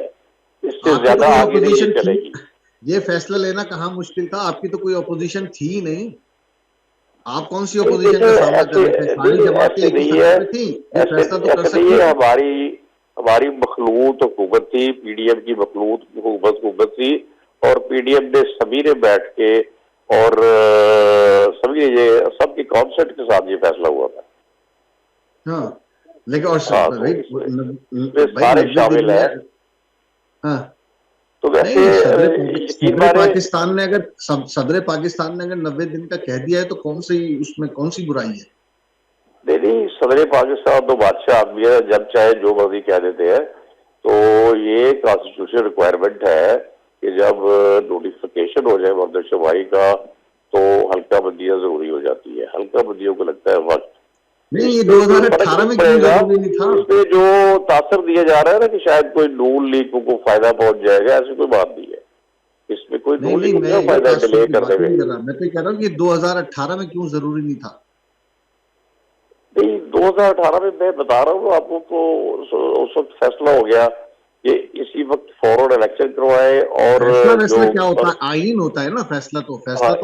इससे ज्यादा आगे नहीं चलेगी।
ये फैसला लेना कहाँ मुश्किल था? आपकी तो कोई अपोजिशन थी ही नहीं, आप कौन सी अपोजिशन का सामना कर रहे थे? सारी जमातें एक ही सरकार में थी, ये फैसला तो कर सकती है।
हमारी मखलूत हुकूमत थी, पीडीएम की मखलूत हुकूमत थी, और पीडीएम ने सभी ने बैठ के और सभी ये सबके कॉन्सेप्ट के साथ ये फैसला हुआ था।
हाँ, लेकिन और
सारे शामिल है।
हाँ,
तो वैसे
सदर पाकिस्तान ने अगर 90 दिन का कह दिया है तो उसमें कौन सी बुराई है?
नहीं, सदर पाकिस्तान तो बादशाह आदमी है, जब चाहे जो मर्जी कह देते हैं। तो ये कॉन्स्टिट्यूशन रिक्वायरमेंट है कि जब नोटिफिकेशन हो जाए मर्दमशुमारी का तो हल्का बंदियां जरूरी हो जाती है। हल्का बंदियों को लगता है वक्त
नहीं, ये 2018 में क्यों जरूरी नहीं था?
इसमें जो तासर दिया जा रहा है ना कि शायद कोई नून लीग को फायदा पहुंच जाएगा, ऐसी कोई बात नहीं है। इसमें कोई नून लीग को फायदा डिले करने में।
मैं तो कह रहा हूँ कि 2018 में क्यों जरूरी नहीं था?
नहीं, 2018 में मैं बता रहा हूँ आपको, तो उस वक्त फैसला हो गया कि इसी वक्त फौरन इलेक्शन करवाए। और
फैसला क्या होता है? आइन होता है ना फैसला तो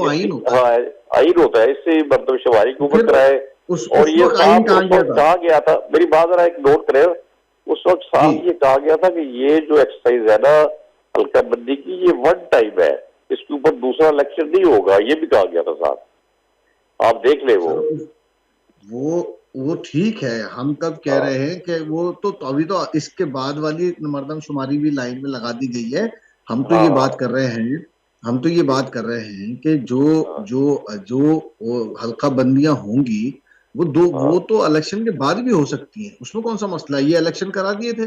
आइन होता है।
हाँ, आइन होता है, इससे मर्दमशुमारी को कराए और
उस
ये
वक्त आइन
साफ
कहा
उस
गया
वक्त
था?
कहा गया था, मेरी बात जरा एक नोट करें, उस वक्त
जी।
साफ ये कहा गया था कि ये जो एक्सरसाइज है ना हल्का बंदी की, ये वन टाइम है, इसके ऊपर दूसरा इलेक्शन नहीं होगा, ये भी कहा गया था साफ, आप देख ले वो।
सर वो वो ठीक है, हम कब कह
हाँ
रहे हैं कि वो तो अभी तो इसके बाद वाली मर्दमशुमारी भी लाइन में लगा दी गई है। हम तो
हाँ
ये
हाँ
बात कर रहे हैं, हम तो ये बात कर रहे हैं कि जो
हाँ
जो जो वो हल्का बंदियां होंगी, वो
हाँ।
तो इलेक्शन के बाद भी हो सकती हैं, उसमें कौन सा मसला है? ये इलेक्शन करा दिए थे।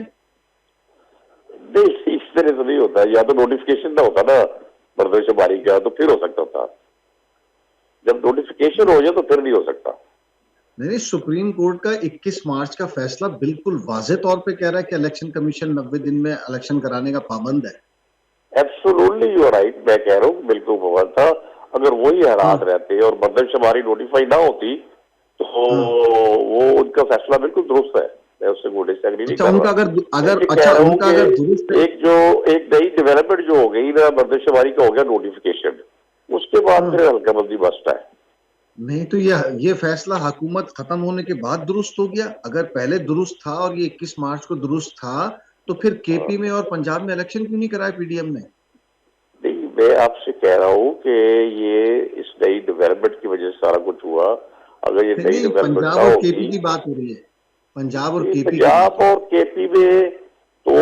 नहीं, इस तरह से नहीं होता, या तो नोटिफिकेशन ना होता ना मर्दमशुमारी का, तो फिर हो सकता था, जब नोटिफिकेशन हो जाए तो फिर नहीं हो सकता।
नहीं नहीं, सुप्रीम कोर्ट का 21 मार्च का फैसला बिल्कुल वाजे तौर पे कह रहा है कि इलेक्शन कमीशन 90 दिन में इलेक्शन कराने का पाबंद है।
एब्सोल्युटली यू आर राइट, मैं कह रहा हूँ बिल्कुल भवन था, अगर वही हालात
हाँ
रहते और मर्दमशुमारी नोटिफाई ना होती तो
हाँ।
वो उनका फैसला बिल्कुल दुरुस्त है, मैं उससे कोई डिसएग्री नहीं
अच्छा
कर
उनका
रहा।
अगर
मैं
अगर
ये कह
अच्छा
रहा हूँ
उनका
कि
अगर दुरुस्त है।
एक नई डेवलपमेंट जो हो गई ना मर्दमशुमारी का, हो गया नोटिफिकेशन, उसके बाद
हाँ।
फिर हल्काबंदी मस्ट है।
नहीं तो ये फैसला हुकूमत खत्म होने के बाद दुरुस्त हो गया। अगर पहले दुरुस्त था और ये 21 मार्च को दुरुस्त था, तो फिर केपी में और पंजाब में इलेक्शन क्यों नहीं कराया पीडीएम ने?
नहीं, मैं आपसे कह रहा हूँ कि ये इस नई डेवलपमेंट की वजह से सारा कुछ हुआ, अगर ये
नहीं
नई
नहीं,
डेवलपमेंट
पंजाब
ना
और केपी
होती।
की बात हो रही है, पंजाब और
ये
केपी की बात
पंजाब
हो रही
और केपी में तो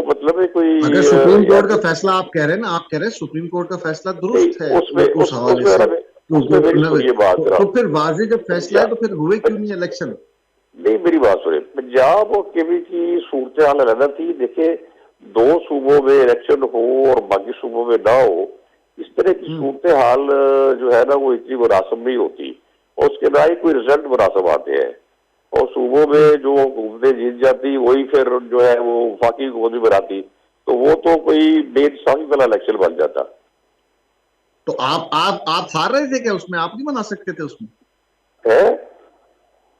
मतलब है
है।
कोई
अगर सुप्रीम
या
कोर्ट का
तो
फैसला आप कह रहे हैं ना, आप कह रहे हैं सुप्रीम कोर्ट का फैसला
नहीं,
दुरुस्त है
उसमें
उस हवाले
उसमें
से,
उसमें मेरी सुनिए बात जरा।
तो फिर वाजे जब फैसला है तो फिर हुए क्यों
पंजाब
नहीं इलेक्शन?
नहीं, मेरी बात सुनिए, पंजाब और केपी की सूरत हाल अलग थी। देखिए, दो सूबों में इलेक्शन हो और बाकी सूबों में ना हो, इस तरह की
हम्म
सूरत हाल जो है ना वो इतनी मुनासिब नहीं होती, और उसके ना ही कोई रिजल्ट मुनासिब आते हैं। और सूबों
हम्म।
में जो हुकूमतें जीत जाती वही फिर जो है वो वफाकी हुकूमत भी बनाती, तो वो तो कोई बेइंसाफी वाला इलेक्शन बन जाता
तो आप हार रहे थे क्या उसमें? आप नहीं बना सकते थे उसमें?
है।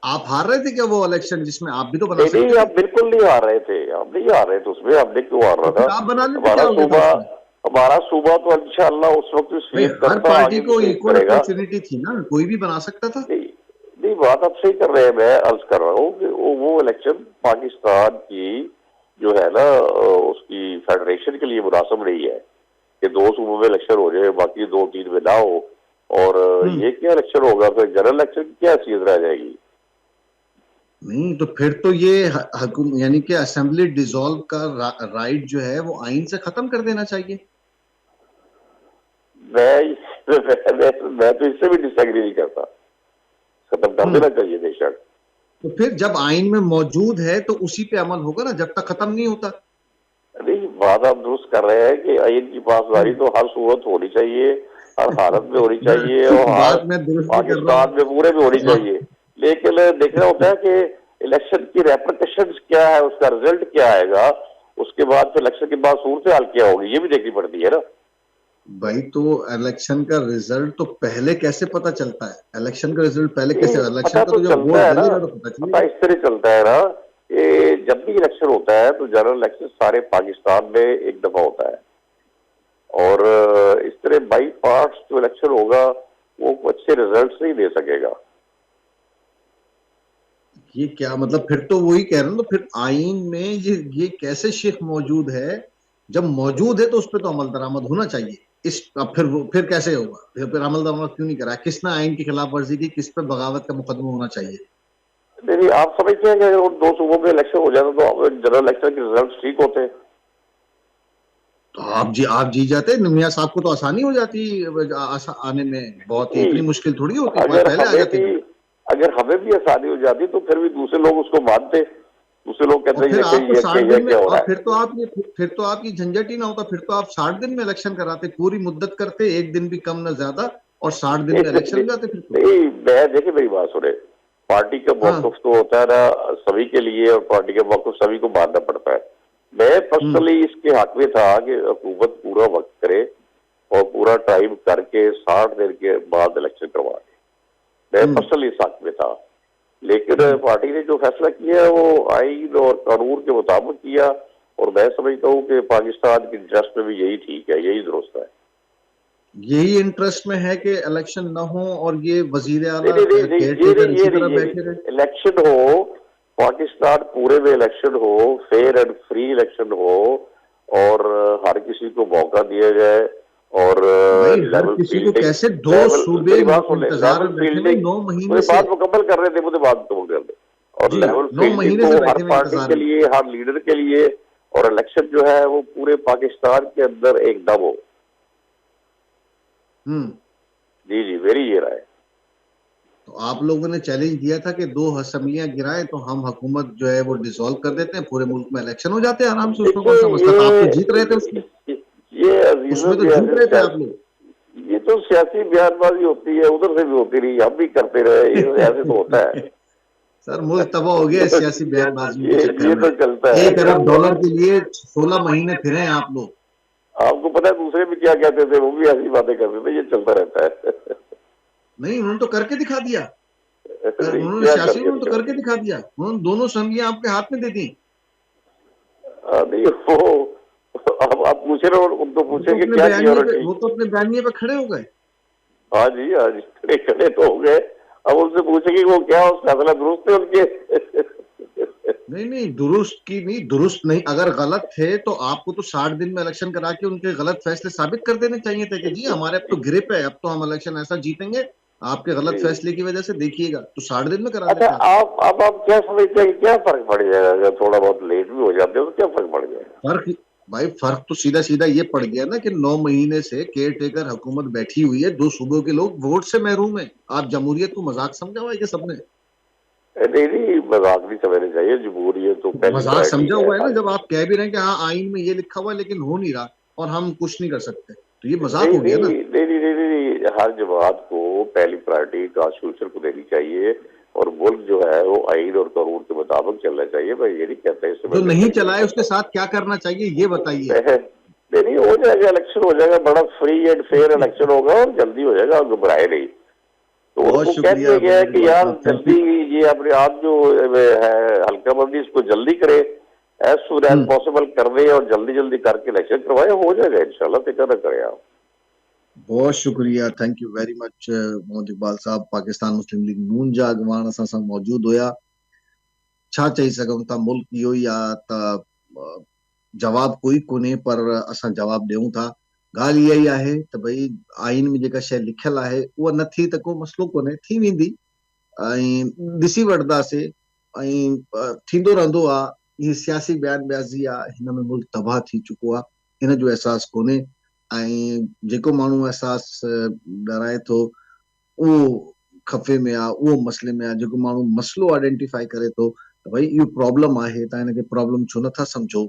आप हार रहे थे क्या वो इलेक्शन जिसमें आप भी तो बना
नहीं नहीं,
सकते थे?
आप बिल्कुल नहीं हार रहे थे, आप नहीं हार रहे थे उसमें, हमने क्यों हार रहा
तो
था?
फिर आप बना लेते,
हमारा
क्या हो गया था
सूबा
उसमें?
हमारा सूबा तो इंशाअल्लाह उस वक्त भी
भाई
स्वीप
हर
करता,
पार्टी
आगे भी
को
स्वीप
इक्वल
करेगा।
अपॉर्चुनिटी थी ना, कोई भी बना सकता था।
नहीं नहीं, बात आप सही कर रहे हैं, मैं अर्ज कर रहा हूँ कि वो इलेक्शन पाकिस्तान की जो है ना उसकी फेडरेशन के लिए मुनासिब नहीं है कि दो सूबों में इलेक्शन हो जाए बाकी दो तीन में ना हो। और
हम्म।
ये क्या इलेक्शन होगा, फिर जनरल इलेक्शन की क्या हैसियत रह जाएगी?
नहीं तो फिर तो ये यानी कि असेंबली डिसॉल्व का राइट जो है वो आइन से खत्म कर देना चाहिए।
मैं तो इससे भी डिसएग्री नहीं करता, खत्म कर
हम्म।
देना चाहिए बेशक।
तो फिर जब आइन में मौजूद है तो उसी पे अमल होगा ना, जब तक खत्म नहीं होता।
नहीं, बात आप दुरुस्त कर रहे हैं कि आइन की पासदारी
हम्म।
तो हर सूरत होनी चाहिए, हर हालत में होनी चाहिए, और हर
बात मैं दुरुस्त भी कर रहा
पाकिस्तान में पूरे में होनी
हूँ।
चाहिए। लेकिन देखना होता है कि इलेक्शन की रेपरकशन क्या है, उसका रिजल्ट क्या आएगा, उसके बाद फिर इलेक्शन के बाद सूरत हाल क्या होगी, ये भी देखनी पड़ती है ना।
भाई तो इलेक्शन का रिजल्ट तो पहले कैसे पता चलता है? इलेक्शन का रिजल्ट पहले
ये
कैसे? इलेक्शन
पता
का
तो
तो जब
चलता
वोट
है ना,
डलेगा तो पता
पता
चलेगा।
इस तरह चलता है ना कि जब भी इलेक्शन होता है तो जनरल इलेक्शन सारे पाकिस्तान में एक दफा होता है, और इस तरह बाई पार्ट्स जो इलेक्शन होगा वो अच्छे रिजल्ट्स नहीं दे सकेगा।
ये क्या मतलब? फिर तो वही कह रहा हूँ, तो फिर आइन में ये कैसे शेख मौजूद है? जब मौजूद है तो उस पर तो अमल दरामद होना चाहिए। इस अब फिर कैसे होगा? फिर अमल दरामद क्यों नहीं करा? किसने आइन की खिलाफ वर्जी की? किस पर बगावत का मुकदमा होना चाहिए?
नहीं, आप समझते हैं कि अगर उन दो सूबों में इलेक्शन हो जाता तो जनरल इलेक्शन के रिजल्ट ठीक होते हैं?
तो आप जी जाते, मियाँ साहब को तो आसानी हो जाती आने में, बहुत ही
नहीं,
इतनी मुश्किल थोड़ी होती,
अगर
पहले आ
हमें
जाते
भी
लोग।
अगर हमें भी आसानी हो जाती तो फिर भी दूसरे लोग उसको मानते, दूसरे लोग
और
कहते हैं
फिर
ये
आप तो
ये क्या
60
ये
दिन में,
क्या हो रहा
और
है।
फिर तो आप ये झंझट ही ना होता, फिर तो आप 60 दिन में इलेक्शन कराते, पूरी मुद्दत करते, एक दिन भी कम ना ज्यादा, और 60 दिन में इलेक्शन हो जाते फिर तो।
नहीं, मैं देखिए मेरी बात सुने, पार्टी का
हाँ।
मौकफ तो होता है ना सभी के लिए, और पार्टी का मौकफ सभी को मानना पड़ता है। मैं
हम्म
पर्सनली इसके हक में था कि हुकूमत पूरा वक्त करे और पूरा टाइम करके 60 दिन के बाद इलेक्शन करवा दे, मैं
हम्म
पर्सनली इस हक में था। लेकिन
हम्म।
पार्टी ने जो फैसला किया है वो आइन और कानून के मुताबिक किया, और मैं समझता हूँ कि पाकिस्तान के इंटरेस्ट में भी यही ठीक है, यही दुरुस्त है।
यही इंटरेस्ट में है कि इलेक्शन ना हो और ये वजीर आला
नहीं नहीं नहीं,
केयर
ये
टेकर
नहीं,
इसी
ये
तरह
नहीं, ये
बैठे रहे।
नहीं, इलेक्शन हो, पाकिस्तान पूरे में इलेक्शन हो, फेयर एंड फ्री इलेक्शन हो, और हर किसी को मौका दिया जाए, और
भाई हर
लेवल
किसी को
फील्डिंग,
कैसे, दो
लेवल,
सूबे
मेरी बात सुन ले,
इंतजार
लेवल
में बैठे हुए
फील्डिंग,
9 महीने
मुझे
से।
बात मुकम्मल कर रहे थे, मुझे बात मुकम्मल कर दे। और
जी,
लेवल
9
फील्डिंग
महीने
हो
से
हर
बैठे हुए
पार्टी
इंतजार
के
में।
लिए, हर लीडर के लिए, और इलेक्शन जो है वो पूरे पाकिस्तान के अंदर एकदम हो। जी जी, मेरी ये राय।
तो आप लोगों ने चैलेंज दिया था कि 2 असेंबलियां गिराएं तो हम हुकूमत जो है वो डिसॉल्व कर देते हैं, पूरे मुल्क में इलेक्शन हो जाते हैं आराम से, उसमें कौन सा मसला था? आप तो जीत रहे थे उसमें,
ये अजीजों
उसमें तो
के
जीत रहे थे आप लोग।
ये तो सियासी बयानबाजी होती है, उधर से भी होती रही, हम भी करते रहे, ये ऐसे तो होता है।
सर मुल्क तबाह हो गया सियासी बयानबाजियों के चक्कर
ये
में।
तो चलता है।
1 अरब डॉलर के लिए 16 महीने फिरे हैं आप लोग।
आपको पता है दूसरे भी क्या कहते थे, वो भी ऐसी बातें करते थे, ये चलता रहता है।
नहीं, उन्होंने तो करके दिखा दिया।
नहीं,
उन्होंने
क्या
सियासी,
करके
उन्होंने तो
दिखा?
करके दिखा दिया। उन्होंने दोनों असेंबलियां आपके हाथ में दे दी।
नहीं, वो अब आप पूछ रहे हो, उनको पूछेंगे क्या किया उन्होंने ठीक।
वो तो अपने बयानिए पे खड़े हो गए।
हाँ जी, हाँ जी, खड़े खड़े तो हो गए। अब उनसे पूछेंगे वो क्या उस फैसला दुरुस्त है उनके।
नहीं नहीं, दुरुस्त की नहीं, दुरुस्त नहीं, अगर गलत थे तो आपको तो 60 दिन में इलेक्शन करा के उनके गलत फैसले साबित कर देने चाहिए थे कि जी हमारे अब तो ग्रिप है, अब तो हम इलेक्शन ऐसा जीतेंगे आपके गलत
जी।
फैसले की वजह से, देखिएगा। तो 60 दिन में करा
अच्छा,
लेते आप।
आप क्या समझते हैं कि क्या फर्क पड़ जाएगा अगर थोड़ा बहुत लेट भी हो जाते हो तो क्या फर्क पड़ जाएगा?
फर्क, भाई फर्क तो सीधा सीधा ये पड़ गया ना कि 9 महीने से केयर टेकर हुकूमत बैठी हुई है, 2 सूबों के लोग वोट से महरूम है। आप जमहूरियत को मजाक समझा हुआ है कि सबने?
नहीं नहीं, मजाक नहीं समझना चाहिए, जमहूरियत तो पहली
मजाक
प्रायोरिटी
समझा
है
हुआ है ना,
हर।
जब आप कह भी रहे हैं कि हाँ आइन में ये लिखा हुआ है लेकिन हो नहीं रहा और हम कुछ नहीं कर सकते, तो ये मजाक
नहीं
हो गया
नहीं
ना।
नहीं नहीं नहीं, नहीं, हर जमात को पहली प्रायोरिटी कॉन्स्टिट्यूशन को देनी चाहिए, और मुल्क जो है वो आइन और कानून के मुताबिक चलना चाहिए। मैं ये नहीं कहता इससे मैं
जो नहीं
डिसएग्री नहीं
चलाए उसके
करता।
साथ क्या करना चाहिए ये बताइए।
नहीं नहीं, हो जाएगा, इलेक्शन हो जाएगा, बड़ा फ्री एंड फेयर इलेक्शन होगा और जल्दी हो जाएगा, आप घबराए नहीं। तो
बहुत
उनको कह
शुक्रिया
दिया गया है
मोहम्मद
कि
इकबाल
यार
साहब, थैंक
जल्दी,
यू।
ये अपने आप जो है हल्का बंदी, इसको जल्दी करे, एज सुन एज
हम्म,
पॉसिबल कर दे, और जल्दी जल्दी करके इलेक्शन करवाए, हो जाएगा इंशाल्लाह, फिक्र न करें आप।
बहुत शुक्रिया, thank you very much Mohammad Iqbal साहब। पाकिस्तान मुस्लिम लीग नून जा अॻवान असां सां मौजूद हुया। छा चई सघूं था, मुल्क इहो ई आहे त जवाब कोई कोन्हे, पर असां जवाब ॾियूं था। ॻाल्हि इहा ई आहे त भई आइन में जेका शइ लिखियल आहे उहा न थी त को मसलो कोन्हे, थी वेंदी ऐं ॾिसी वठंदासीं ऐं थींदो रहंदो आहे। हीअ सियासी बयानबाज़ी आहे, हिन में मुल्क तबाह थी चुको आहे, हिन जो अहसासु कोन्हे। ऐं जेको माण्हू अहसासु ॾराए थो उहो खफ़े में आहे, उहो मसइले में आहे। जेको माण्हू मसइलो आइडेंटिफाई करे थो त भई इहो प्रॉब्लम आहे, तव्हां हिनखे प्रॉब्लम छो नथा सम्झो,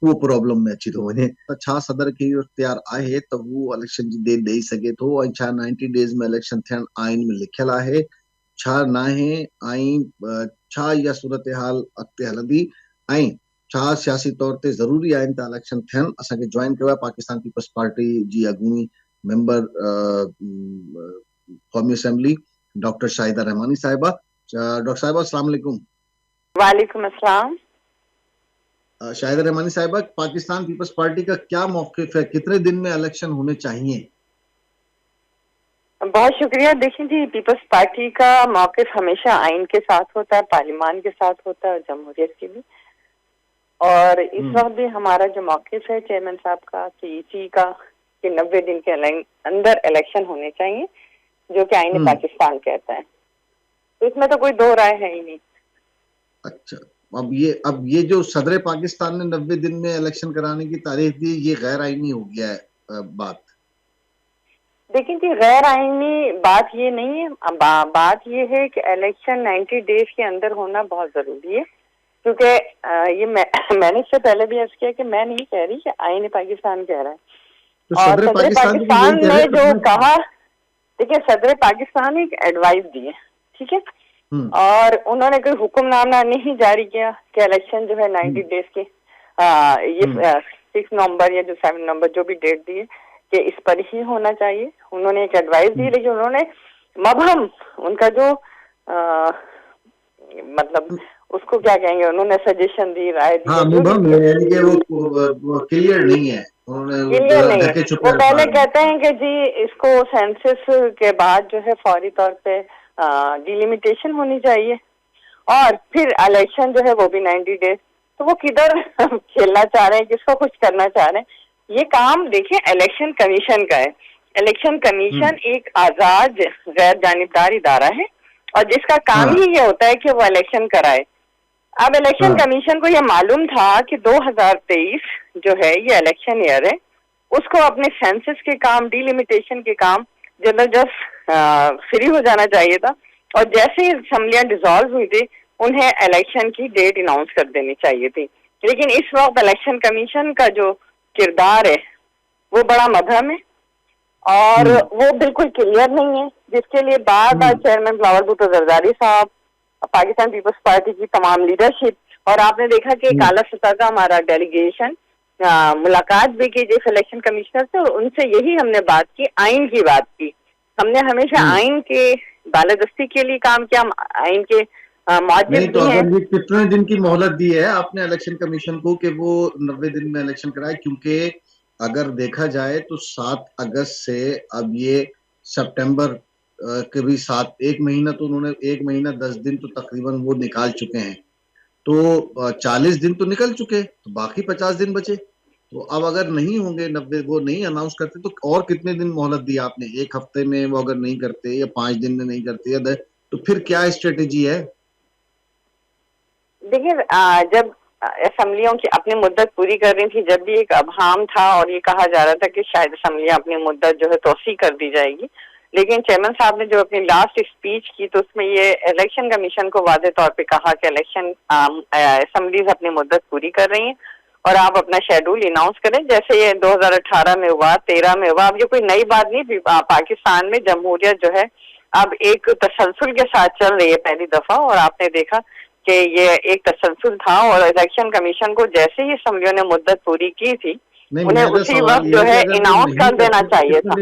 उहो प्रॉब्लम में अची थो वञे। त छा सदर खे इहो इख्तियार आहे त उहो इलेक्शन जी डेट ॾेई सघे थो? ऐं छा 90 डेज़ में इलेक्शन थियण आइन में लिखियल आहे, छा नाहे? ऐं छा इहा सूरत हाल अॻिते हलंदी? ऐं छा सियासी तौर ते ज़रूरी आहिनि त इलेक्शन थियनि? असांखे ज्वाइन कयो आहे पाकिस्तान पीपल्स पार्टी जी अॻूणी मेंबर कौमी असेंबली डॉक्टर शाहिदा रहमानी साहिबा। डॉक्टर साहिबा अस्सलाम वालेकुम।
वालेकुम अस्सलाम।
शाहिदा रहमानी साहिबा, पाकिस्तान पीपल्स पार्टी का क्या मौकिफ है, कितने दिन में इलेक्शन होने चाहिए?
बहुत शुक्रिया। देखिए जी, पीपल्स पार्टी का मौकिफ हमेशा आइन के साथ होता है, पार्लियामान के साथ होता है, जमहूरियत के भी। और इस वक्त भी हमारा जो मौकिफ है चेयरमैन साहब का कि इसी का कि 90 दिन के अंदर इलेक्शन होने चाहिए, जो कि आइन पाकिस्तान कहता है। तो इसमें तो कोई दो राय है ही नहीं।
अच्छा, अब ये जो सदर पाकिस्तान ने 90 दिन में इलेक्शन कराने की तारीख दी, ये गैर आईनी हो गया है बात?
देखिए जी, गैर आईनी बात ये नहीं है। बात ये है कि इलेक्शन 90 डेज के अंदर होना बहुत जरूरी है, क्योंकि ये मैंने इससे पहले भी अर्ज किया कि मैं नहीं कह रही कि आईन पाकिस्तान कह रहा है।
तो
और
सदर
सदर पाकिस्तान ने जो कहा, देखिए सदर पाकिस्तान एक एडवाइस दी है, ठीक है, और उन्होंने कोई हुक्मनामा नहीं जारी किया कि इलेक्शन जो है 90 डेज के ये 6 नवंबर या जो 7 नवंबर जो भी डेट दी है कि इस पर ही होना चाहिए। उन्होंने एक एडवाइस दी, लेकिन उन्होंने मबहम उनका जो मतलब उसको क्या कहेंगे, उन्होंने सजेशन दी, राय दी,
हाँ, मुबहम है, यानी कि वो क्लियर नहीं है,
क्लियर नहीं है। वो पहले कहते हैं कि जी इसको सेंसस के बाद जो है फौरी तौर पे डिलिमिटेशन होनी चाहिए, और फिर इलेक्शन जो है वो भी 90 डेज। तो वो किधर खेलना चाह रहे हैं, किसको कुछ करना चाह रहे हैं? ये काम देखिए इलेक्शन कमीशन का है। इलेक्शन कमीशन एक आजाद गैर जानिबदार इदारा है, और जिसका काम ही ये होता है कि वो इलेक्शन कराए। अब इलेक्शन कमीशन को ये मालूम था कि 2023 जो है ये इलेक्शन ईयर है, उसको अपने सेंसस के काम, डिलिमिटेशन के काम जबरदस्त फ्री हो जाना चाहिए था, और जैसे ही असम्बलियां डिसॉल्व हुई थी उन्हें इलेक्शन की डेट अनाउंस कर देनी चाहिए थी। लेकिन इस वक्त इलेक्शन कमीशन का जो किरदार है वो बड़ा मध्यम है, और वो बिल्कुल क्लियर नहीं है, जिसके लिए बार बार चेयरमैन बिलावल भुट्टो जरदारी साहब, पाकिस्तान पीपल्स पार्टी की तमाम लीडरशिप, और आपने देखा कि एक आला सतह का हमारा डेलीगेशन मुलाकात भी की जिस इलेक्शन कमिश्नर से, और उनसे यही हमने बात की, आइन की बात की। हमने हमेशा आइन के बालादस्ती के लिए काम किया, आइन के मौजिब
तो
भी हैं।
अगर ये कितने दिन की मोहलत दी है आपने इलेक्शन कमीशन को कि वो 90 दिन में इलेक्शन कराए? क्योंकि अगर देखा जाए तो 7 अगस्त से अब ये सितंबर के भी 1 महीना, तो उन्होंने 1 महीना 10 दिन तो तकरीबन वो निकाल चुके हैं, तो 40 दिन तो निकल चुके, तो बाकी 50 दिन बचे। तो अब अगर नहीं होंगे 90, वो नहीं अनाउंस करते, तो और कितने दिन मोहलत दी आपने? 1 हफ्ते में वो अगर नहीं करते, या 5 दिन में नहीं करते, या 10, तो फिर क्या स्ट्रेटेजी है?
देखिए जब असम्बलियों की अपनी मुद्दत पूरी कर रही थी, जब भी एक अबहाम था और ये कहा जा रहा था कि शायद असम्बलियां अपनी मुद्दत जो है तोसी कर दी जाएगी, लेकिन चेयरमैन साहब ने जो अपनी लास्ट स्पीच की तो उसमें ये इलेक्शन कमीशन को वादे तौर पे कहा कि इलेक्शन असम्बलीज अपनी मुद्दत पूरी कर रही हैं और आप अपना शेड्यूल अनाउंस करें, जैसे ये 2018 में हुआ, 13 में हुआ। अब ये कोई नई बात नहीं, पाकिस्तान में जमहूरियत जो है अब एक तसलसल के साथ चल रही है पहली दफा, और आपने देखा कि ये एक तसलसल था, और इलेक्शन कमीशन को जैसे ही असम्बलियों ने मुद्दत पूरी की थी उन्हें उसी वक्त जो है अनाउंस कर देना चाहिए था।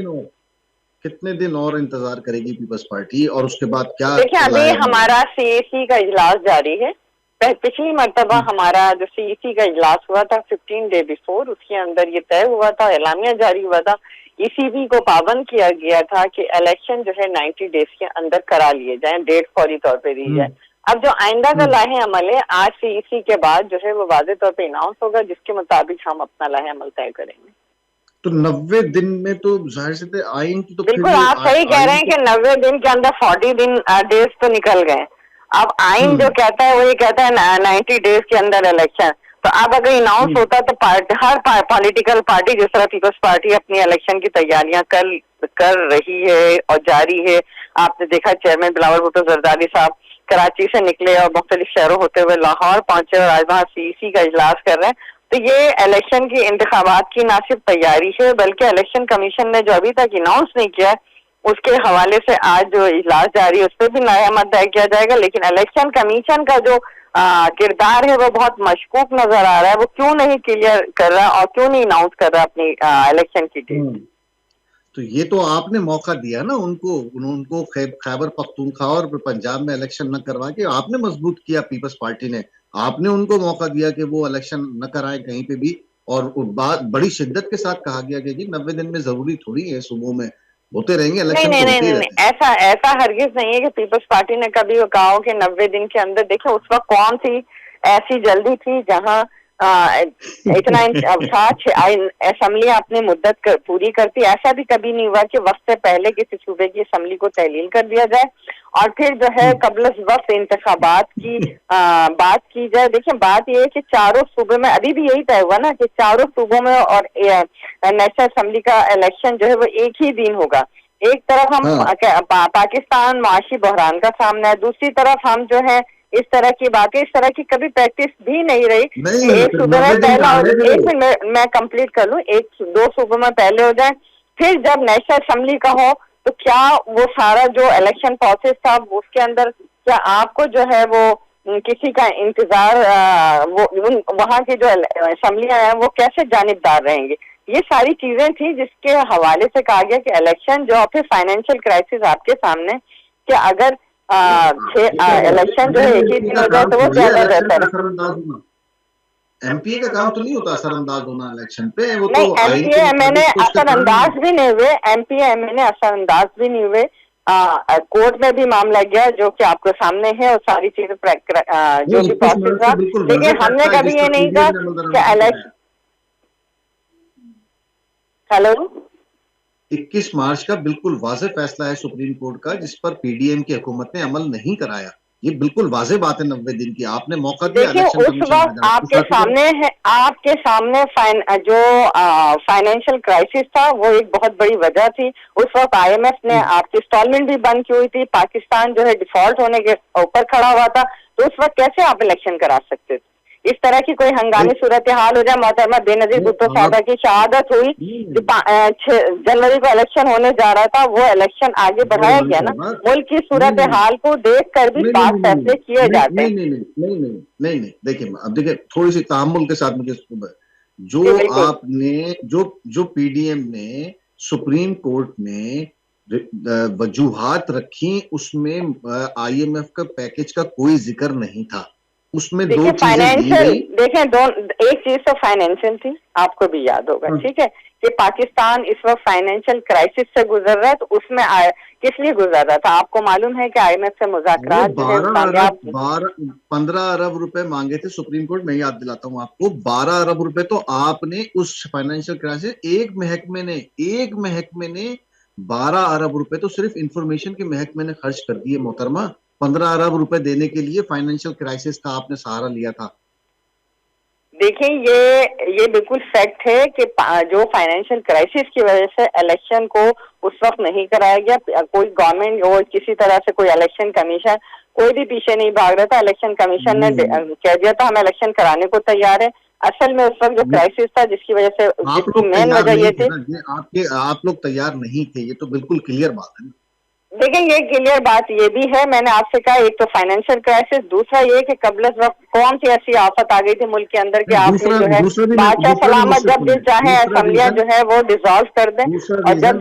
कितने दिन और इंतजार करेगी पीपल्स पार्टी, और उसके बाद क्या?
देखिए अभी हमारा सीएसी का इजलास जारी है। पिछली मरतबा हमारा जो सीएसी का इजलास हुआ था 15 डे बिफोर, उसके अंदर ये तय हुआ था, एलामिया जारी हुआ था, ईसीबी को पाबंद किया गया था कि इलेक्शन जो है 90 डेज के अंदर करा लिए जाएं, डेट फौरी तौर पे दी जाए। अब जो आइंदा का लाहे अमल है आज सीईसी के बाद जो है वो वादे तौर पे अनाउंस होगा, जिसके मुताबिक हम अपना लाहे अमल तय करेंगे।
तो 90 दिन में तो जाहिर से आइन की तो
बिल्कुल आप सही कह रहे हैं कि 90 दिन के अंदर 40 दिन डेज तो निकल गए। अब आइन जो कहता है वो ये कहता है 90 डेज के अंदर इलेक्शन। तो अब अगर अनाउंस होता तो हर पॉलिटिकल पार्टी जिस तरह पीपल्स पार्टी अपनी इलेक्शन की तैयारियां कर रही है और जारी है। आपने देखा चेयरमैन बिलावल भुट्टो जरदारी साहब कराची से निकले और मुख्तलिफ शहरों होते हुए लाहौर पहुंचे और आज वहाँ सीईसी का इजलास कर रहे हैं। तो ये इलेक्शन की इंतखाबात की ना सिर्फ तैयारी है बल्कि इलेक्शन कमीशन ने जो अभी तक अनाउंस नहीं किया है उसके हवाले से आज जो इजलास जारी है उस पर भी नया मत तय किया जाएगा। लेकिन इलेक्शन कमीशन का जो किरदार है वो बहुत मशकूक नजर आ रहा है। वो क्यों नहीं क्लियर कर रहा और क्यों नहीं अनाउंस कर रहा अपनी इलेक्शन की डेट।
तो ये तो आपने मौका दिया ना उनको खैबर पख्तूनख्वा और पंजाब में इलेक्शन न करवा के आपने मजबूत किया पीपल्स पार्टी ने। आपने उनको मौका दिया कि वो इलेक्शन न कराएं कहीं पे भी, और बात बड़ी शिद्दत के साथ कहा गया कि 90 दिन में जरूरी थोड़ी है, सुबह में होते रहेंगे इलेक्शन।
नहीं, ऐसा हरगिज नहीं है कि पीपल्स पार्टी ने कभी कहा हो कि 90 दिन के अंदर। देखिए उस वक्त कौन सी ऐसी जल्दी थी जहां इतना असेंबली अपनी मुद्दत पूरी करती। ऐसा भी कभी नहीं हुआ कि वक्त से पहले किसी सूबे की असेंबली को तहलील कर दिया जाए और फिर जो है कबल वक्त इंतखाबात की बात की जाए। देखिए बात यह है कि चारों सूबे में अभी भी यही तय हुआ ना कि चारों सूबों में और नेशनल असेंबली का इलेक्शन जो है वो एक ही दिन होगा। एक तरफ हम पाकिस्तान माशी बहरान का सामना है, दूसरी तरफ हम जो है इस तरह की बातें, इस तरह की कभी प्रैक्टिस भी नहीं रही। एक सूबे में पहला, एक मिनट मैं कंप्लीट कर लूं, 1-2 सूबों में पहले हो जाए, फिर जब नेशनल असेंबली का हो तो क्या वो सारा जो इलेक्शन प्रोसेस था उसके अंदर क्या आपको जो है वो किसी का इंतजार वो वहाँ की जो असेंबलियां हैं वो कैसे जानिबदार रहेंगे। ये सारी चीजें थी जिसके हवाले से कहा गया कि इलेक्शन जो फिर फाइनेंशियल क्राइसिस आपके सामने कि अगर इलेक्शन जो है एक ही दिन हो जाए तो वो ज्यादा बेहतर है।
एमपीए का काम तो नहीं होता असरअंदाज होना इलेक्शन पे, वो
नहीं,
तो आइन के
एमपीए एमएनए
मुताबिक तो उसका काम
असरअंदाज
है।
भी नहीं हुए, एमपीए एमएनए असरअंदाज भी नहीं हुए। कोर्ट में भी मामला गया जो कि आपके सामने है, और सारी चीजें जो भी
21
प्रोसेस
मार्च
रहा,
का बिल्कुल वाज़ेह
लेकिन हमने
फैसला है
कभी
जिस
ये
पर
नहीं
पीडीएम
कहा
ने अमल
कि
दरामद किया है।
इलेक्शन। हेलो,
21 मार्च का बिल्कुल वाज़ेह फैसला है सुप्रीम कोर्ट का जिस पर पीडीएम की हुकूमत ने अमल नहीं कराया। ये बिल्कुल वाज़ेह बात है 90 दिन की। आपने मौका दिया
देखिए
इलेक्शन
उस
कमीशन में
वक्त
जाकर
आपके
पूछा करो।
सामने है, आपके सामने जो फाइनेंशियल क्राइसिस था वो एक बहुत बड़ी वजह थी। उस वक्त आईएमएफ ने आपकी इंस्टॉलमेंट भी बंद की हुई थी, पाकिस्तान जो है डिफॉल्ट होने के ऊपर खड़ा हुआ था, तो उस वक्त कैसे आप इलेक्शन करा सकते थे? इस तरह की कोई हंगामी सूरत हाल हो जाए, मोहतरमा बेनजीर भुट्टो साहबा की शहादत हुई, 6 जनवरी को इलेक्शन होने जा रहा था, वो इलेक्शन आगे बढ़ाया गया ना। मुल्क की सूरत हाल को देख कर भी पाक फैसले किए जाते हैं।
नहीं, देखिए अब देखिए थोड़ी सी तहम्मुल के साथ मुझे
जी
जो
बिल्कुल।
आपने जो पीडीएम ने सुप्रीम कोर्ट में वजूहात रखी, उसमें आईएमएफ का पैकेज का कोई जिक्र नहीं था। उसमें दो
देखिए
चीजें दी
फाइनेंशियल,
गई।
देखें एक चीज तो फाइनेंशियल थी, आपको भी याद होगा, ठीक है, कि पाकिस्तान इस वक्त फाइनेंशियल क्राइसिस से गुजर रहा है, तो उसमें किस लिए गुजर रहा था? आपको मालूम है कि आईएमएफ से मुज़ाकरात जो है कामयाब।
15 अरब रुपए मांगे थे सुप्रीम कोर्ट। मैं याद दिलाता हूं आपको, 12 अरब रुपए तो आपने उस फाइनेंशियल क्राइसिस एक महकमे ने 12 अरब रुपए तो सिर्फ इंफॉर्मेशन के महकमे ने खर्च कर दिए मोहतरमा। 15 अरब रुपए देने के लिए फाइनेंशियल क्राइसिस का आपने सहारा लिया था।
देखिए ये बिल्कुल फैक्ट है कि जो फाइनेंशियल क्राइसिस की वजह से इलेक्शन को उस वक्त नहीं कराया गया। कोई गवर्नमेंट और किसी तरह से कोई इलेक्शन कमीशन कोई भी पीछे नहीं भाग रहा था। इलेक्शन कमीशन ने कह दिया था हम इलेक्शन कराने को तैयार है। असल में उस वक्त जो क्राइसिस था जिसकी वजह से, जिसकी मेन वजह ये थी,
आप लोग तैयार नहीं थे, ये तो बिल्कुल क्लियर बात है।
देखिए ये क्लियर बात ये भी है, मैंने आपसे कहा एक तो फाइनेंशियल क्राइसिस, दूसरा ये कि कबल वक्त कौन सी ऐसी आफत आ गई थी मुल्क के अंदर कि आपने जो है बादशाह सलामत जब दिल चाहे असम्बलियां जो है वो डिसॉल्व कर दें। और जब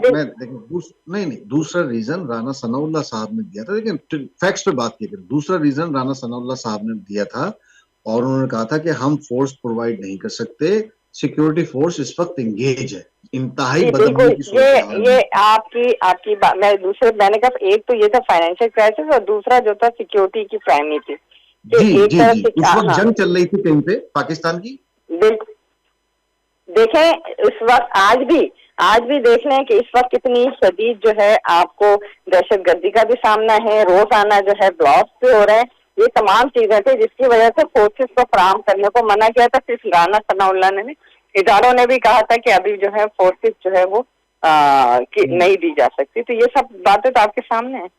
दूसरा रीजन राना सनाउल्लाह साहब ने दिया था। लेकिन फैक्ट्स पे बात की, दूसरा रीजन राना सनाउल्लाह साहब ने दिया था और उन्होंने कहा था कि हम फोर्स प्रोवाइड नहीं कर सकते, सिक्योरिटी फोर्स इस वक्त इंगेज है इंतहाई बदअमनी की सूरत हाल।
ये आपकी बात, मैंने कहा एक तो ये था फाइनेंशियल क्राइसिस और दूसरा जो था सिक्योरिटी की प्राइमरी थी।
जी, उस वक्त जंग चल रही थी कहीं पे पाकिस्तान की।
बिल्कुल, देखें इस वक्त आज भी देख लें कि इस वक्त कितनी शदीद जो है आपको दहशतगर्दी का भी सामना है, रोजाना जो है ब्लॉस्ट भी हो रहे हैं। ये तमाम चीजें थी जिसकी वजह से फोर्सेस को फराहम करने को मना किया था। सिर्फ राना सनाउल्लाह ने, इदारों ने भी कहा था कि अभी जो है फोर्सेस जो है वो नहीं दी जा सकती। तो ये सब बातें तो आपके सामने है।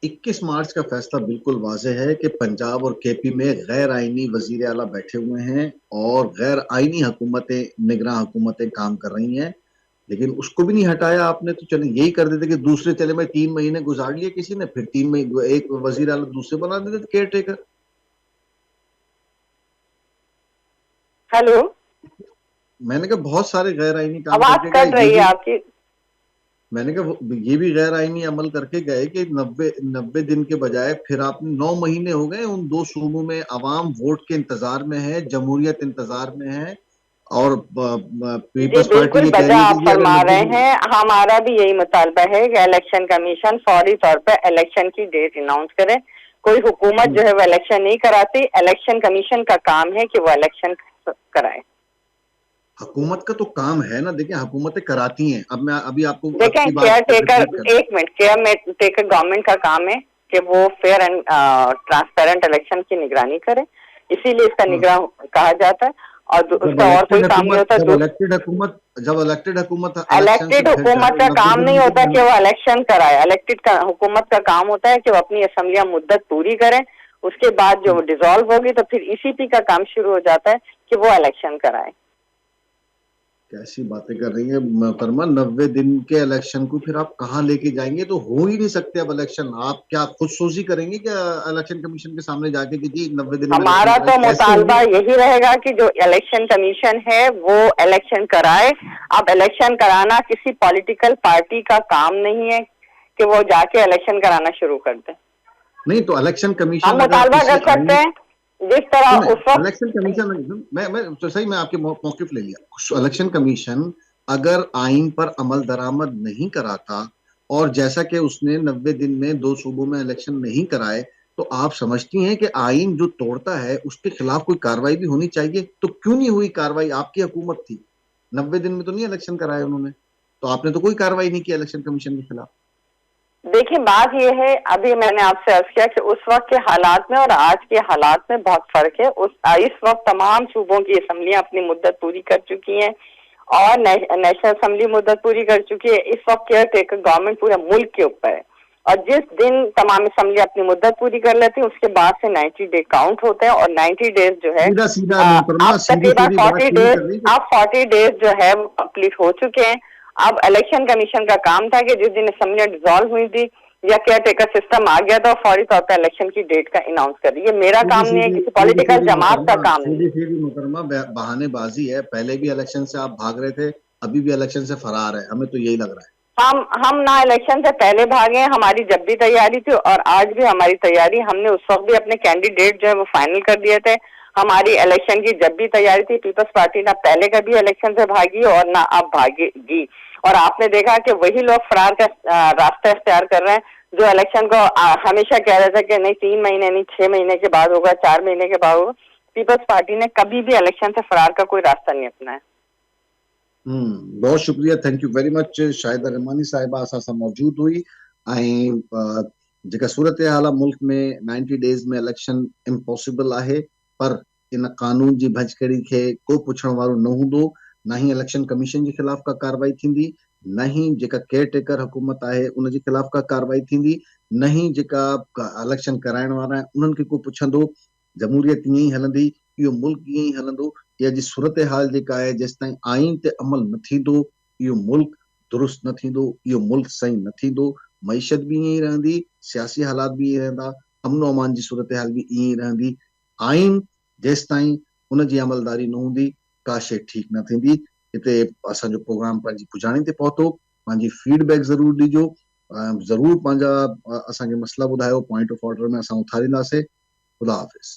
21 मार्च का फैसला बिल्कुल वाज़ेह है कि पंजाब और केपी में गैर आईनी वजीर आला बैठे हुए हैं और गैर आईनी हुकूमतें, निगरान हुकूमतें काम कर रही हैं, लेकिन उसको भी नहीं हटाया आपने। तो चले यही कर देते कि दूसरे चले में 3 महीने गुजार लिए किसी ने, फिर 3 महीने एक वजीर आला दूसरे बना देते केयर टेकर।
हेलो,
मैंने कहा बहुत सारे गैर आईनी काम
आवाज कट रही है आपकी।
मैंने कहा ये भी गैर आईनी अमल करके गए कि 90 दिन के बजाय फिर आपने 9 महीने हो गए उन 2 सूबों में अवाम वोट के इंतजार में है, जमहूरियत इंतजार में है और पीपल्स पार्टी ये कह रही है
आप फरमा रहे हैं। हमारा भी यही मुतालबा है कि इलेक्शन कमीशन फौरी तौर पर इलेक्शन की डेट अनाउंस करे। कोई हुकूमत जो है वो इलेक्शन नहीं कराती, इलेक्शन कमीशन का काम है कि वो इलेक्शन कराए।
हुकूमत का तो काम है ना, देखिए हुकूमतें कराती हैं। अब मैं अभी आपको
देखें, केयर टेकर, एक मिनट, केयर टेकर गवर्नमेंट का काम है कि वो फेयर एंड ट्रांसपेरेंट इलेक्शन की निगरानी करे, इसीलिए इसका निगरान कहा जाता है और उसका और कोई काम नहीं होता।
जब इलेक्टेड हुकूमत
का काम नहीं होता कि वो इलेक्शन कराए। हुकूमत का काम होता है कि वो अपनी असम्बलियां मुद्दत पूरी करें, उसके बाद जो डिसॉल्व होगी तो फिर ईसीपी का काम शुरू हो जाता है कि वो इलेक्शन कराए।
कैसी बातें कर रही है मोहतरमा, 90 दिन के इलेक्शन को फिर आप कहाँ लेके जाएंगे? तो हो ही नहीं सकते अब इलेक्शन। आप क्या खुद सोची करेंगे क्या इलेक्शन कमीशन के सामने जाके कि जी 90 दिन में
हमारा तो मुतालबा यही रहेगा कि जो इलेक्शन कमीशन है वो इलेक्शन कराए। अब इलेक्शन कराना किसी पॉलिटिकल पार्टी का काम नहीं है कि वो जाके इलेक्शन कराना शुरू कर दे।
नहीं तो इलेक्शन कमीशन
हम
अगर
मुतालबा
किसी
कर सकते हैं जिस तरह उस वक्त
इलेक्शन कमीशन, मैं तो सही, मैं आपके मौकिफ ले लिया। इलेक्शन कमीशन अगर आइन पर अमल दरामद नहीं कराता और जैसा कि उसने 90 दिन में 2 सूबों में इलेक्शन नहीं कराए, तो आप समझती हैं कि आइन जो तोड़ता है उसके खिलाफ कोई कार्रवाई भी होनी चाहिए? तो क्यों नहीं हुई कार्रवाई? आपकी हुकूमत थी, 90 दिन में तो नहीं इलेक्शन कराए उन्होंने, तो आपने तो कोई कार्रवाई नहीं की इलेक्शन कमीशन के खिलाफ।
देखिए, बात यह है, अभी मैंने आपसे अर्ज किया कि उस वक्त के हालात में और आज के हालात में बहुत फर्क है। इस वक्त तमाम सूबों की असम्बलियां अपनी मुद्दत पूरी कर चुकी हैं और नेशनल असम्बली मुद्दत पूरी कर चुकी है। इस वक्त केयर टेकर गवर्नमेंट पूरे मुल्क के ऊपर है और जिस दिन तमाम असम्बली अपनी मुद्दत पूरी कर लेती है उसके बाद से 90 डे काउंट होते हैं और 90 डेज जो है
सीधा सीधा मोहतरमा,
अब
सीधी
तकरीबन
सीधी बात
40
शुरू
डेज
कर दी।
अब 40 डेज जो है वो कंप्लीट हो चुके हैं। अब इलेक्शन कमीशन का काम था कि जिस दिन असम्बलियां डिसॉल्व हुई थी या केयर टेकर सिस्टम आ गया था, फौरी तौर पर इलेक्शन की डेट का अनाउंस कर दी। ये मेरा काम नहीं है, किसी पॉलिटिकल जमात का काम नहीं है।
सीधी मोहतरमा बहानेबाजी है। पहले भी इलेक्शन से आप भाग रहे थे, अभी भी इलेक्शन से फरार है, हमें तो यही लग रहा है।
हम ना इलेक्शन से पहले भागे हैं, हमारी जब भी तैयारी थी और आज भी हमारी तैयारी, हमने उस वक्त भी अपने कैंडिडेट जो है वो फाइनल कर दिए थे। हमारी इलेक्शन की जब भी तैयारी थी, पीपल्स पार्टी ना पहले कभी इलेक्शन से भागी और ना अब भागेगी। और आपने देखा कि वही लोग फरार का रास्ता इख्तियार कर रहे हैं जो इलेक्शन को हमेशा कह रहे थे कि नहीं 3 महीने नहीं 6 महीने के बाद होगा, 4 महीने के बाद होगा। पीपल्स पार्टी ने कभी भी इलेक्शन से फरार का कोई रास्ता नहीं अपनाया।
बहुत शुक्रिया, thank you very much. Shahida Rahmani साहिबा असां सां मौजूद हुई ऐं जेका सूरत हाल मुल्क में 90 डेज में इलेक्शन इम्पॉसिबल आहे, पर इन कानून जी भजकड़ी के को पुछण वारो न हूंदो, न ही इलेक्शन कमीशन के खिलाफ का कार्रवाई थींदी, न ही जेका केयर टेकर हुकूमत आहे उन जे खिलाफ का कार्रवाई थींदी, न ही जेका इलेक्शन कराइण वारा आहिनि उन्हनि खे को पुछंदो। जमहूरियत ईअं ई हलंदी, इहो मुल्क ईअं ई हलंदो। इहा जी सूरत हाल जेका आहे, जेसिताईं आइन ते अमल न थींदो, इहो मुल्क दुरुस्त न थींदो, इहो मुल्क सही न थींदो। मईशत भी ईअं ई रहंदी, सियासी हालात भी ईअं रहंदा, अमन अमान जी सूरत हाल भी ईअं ई रहंदी। आइन जेसिताईं उन जी अमलदारी न हूंदी, का शइ ठीकु न थींदी। हिते असांजो प्रोग्राम पंहिंजी पुॼाणी ते पहुतो। पंहिंजी फीडबैक ज़रूरु ॾिजो, ज़रूरु पंहिंजा असांखे मसला ॿुधायो, पॉइंट ऑफ ऑर्डर में असां उथारींदासीं। ख़ुदा हाफ़िज़।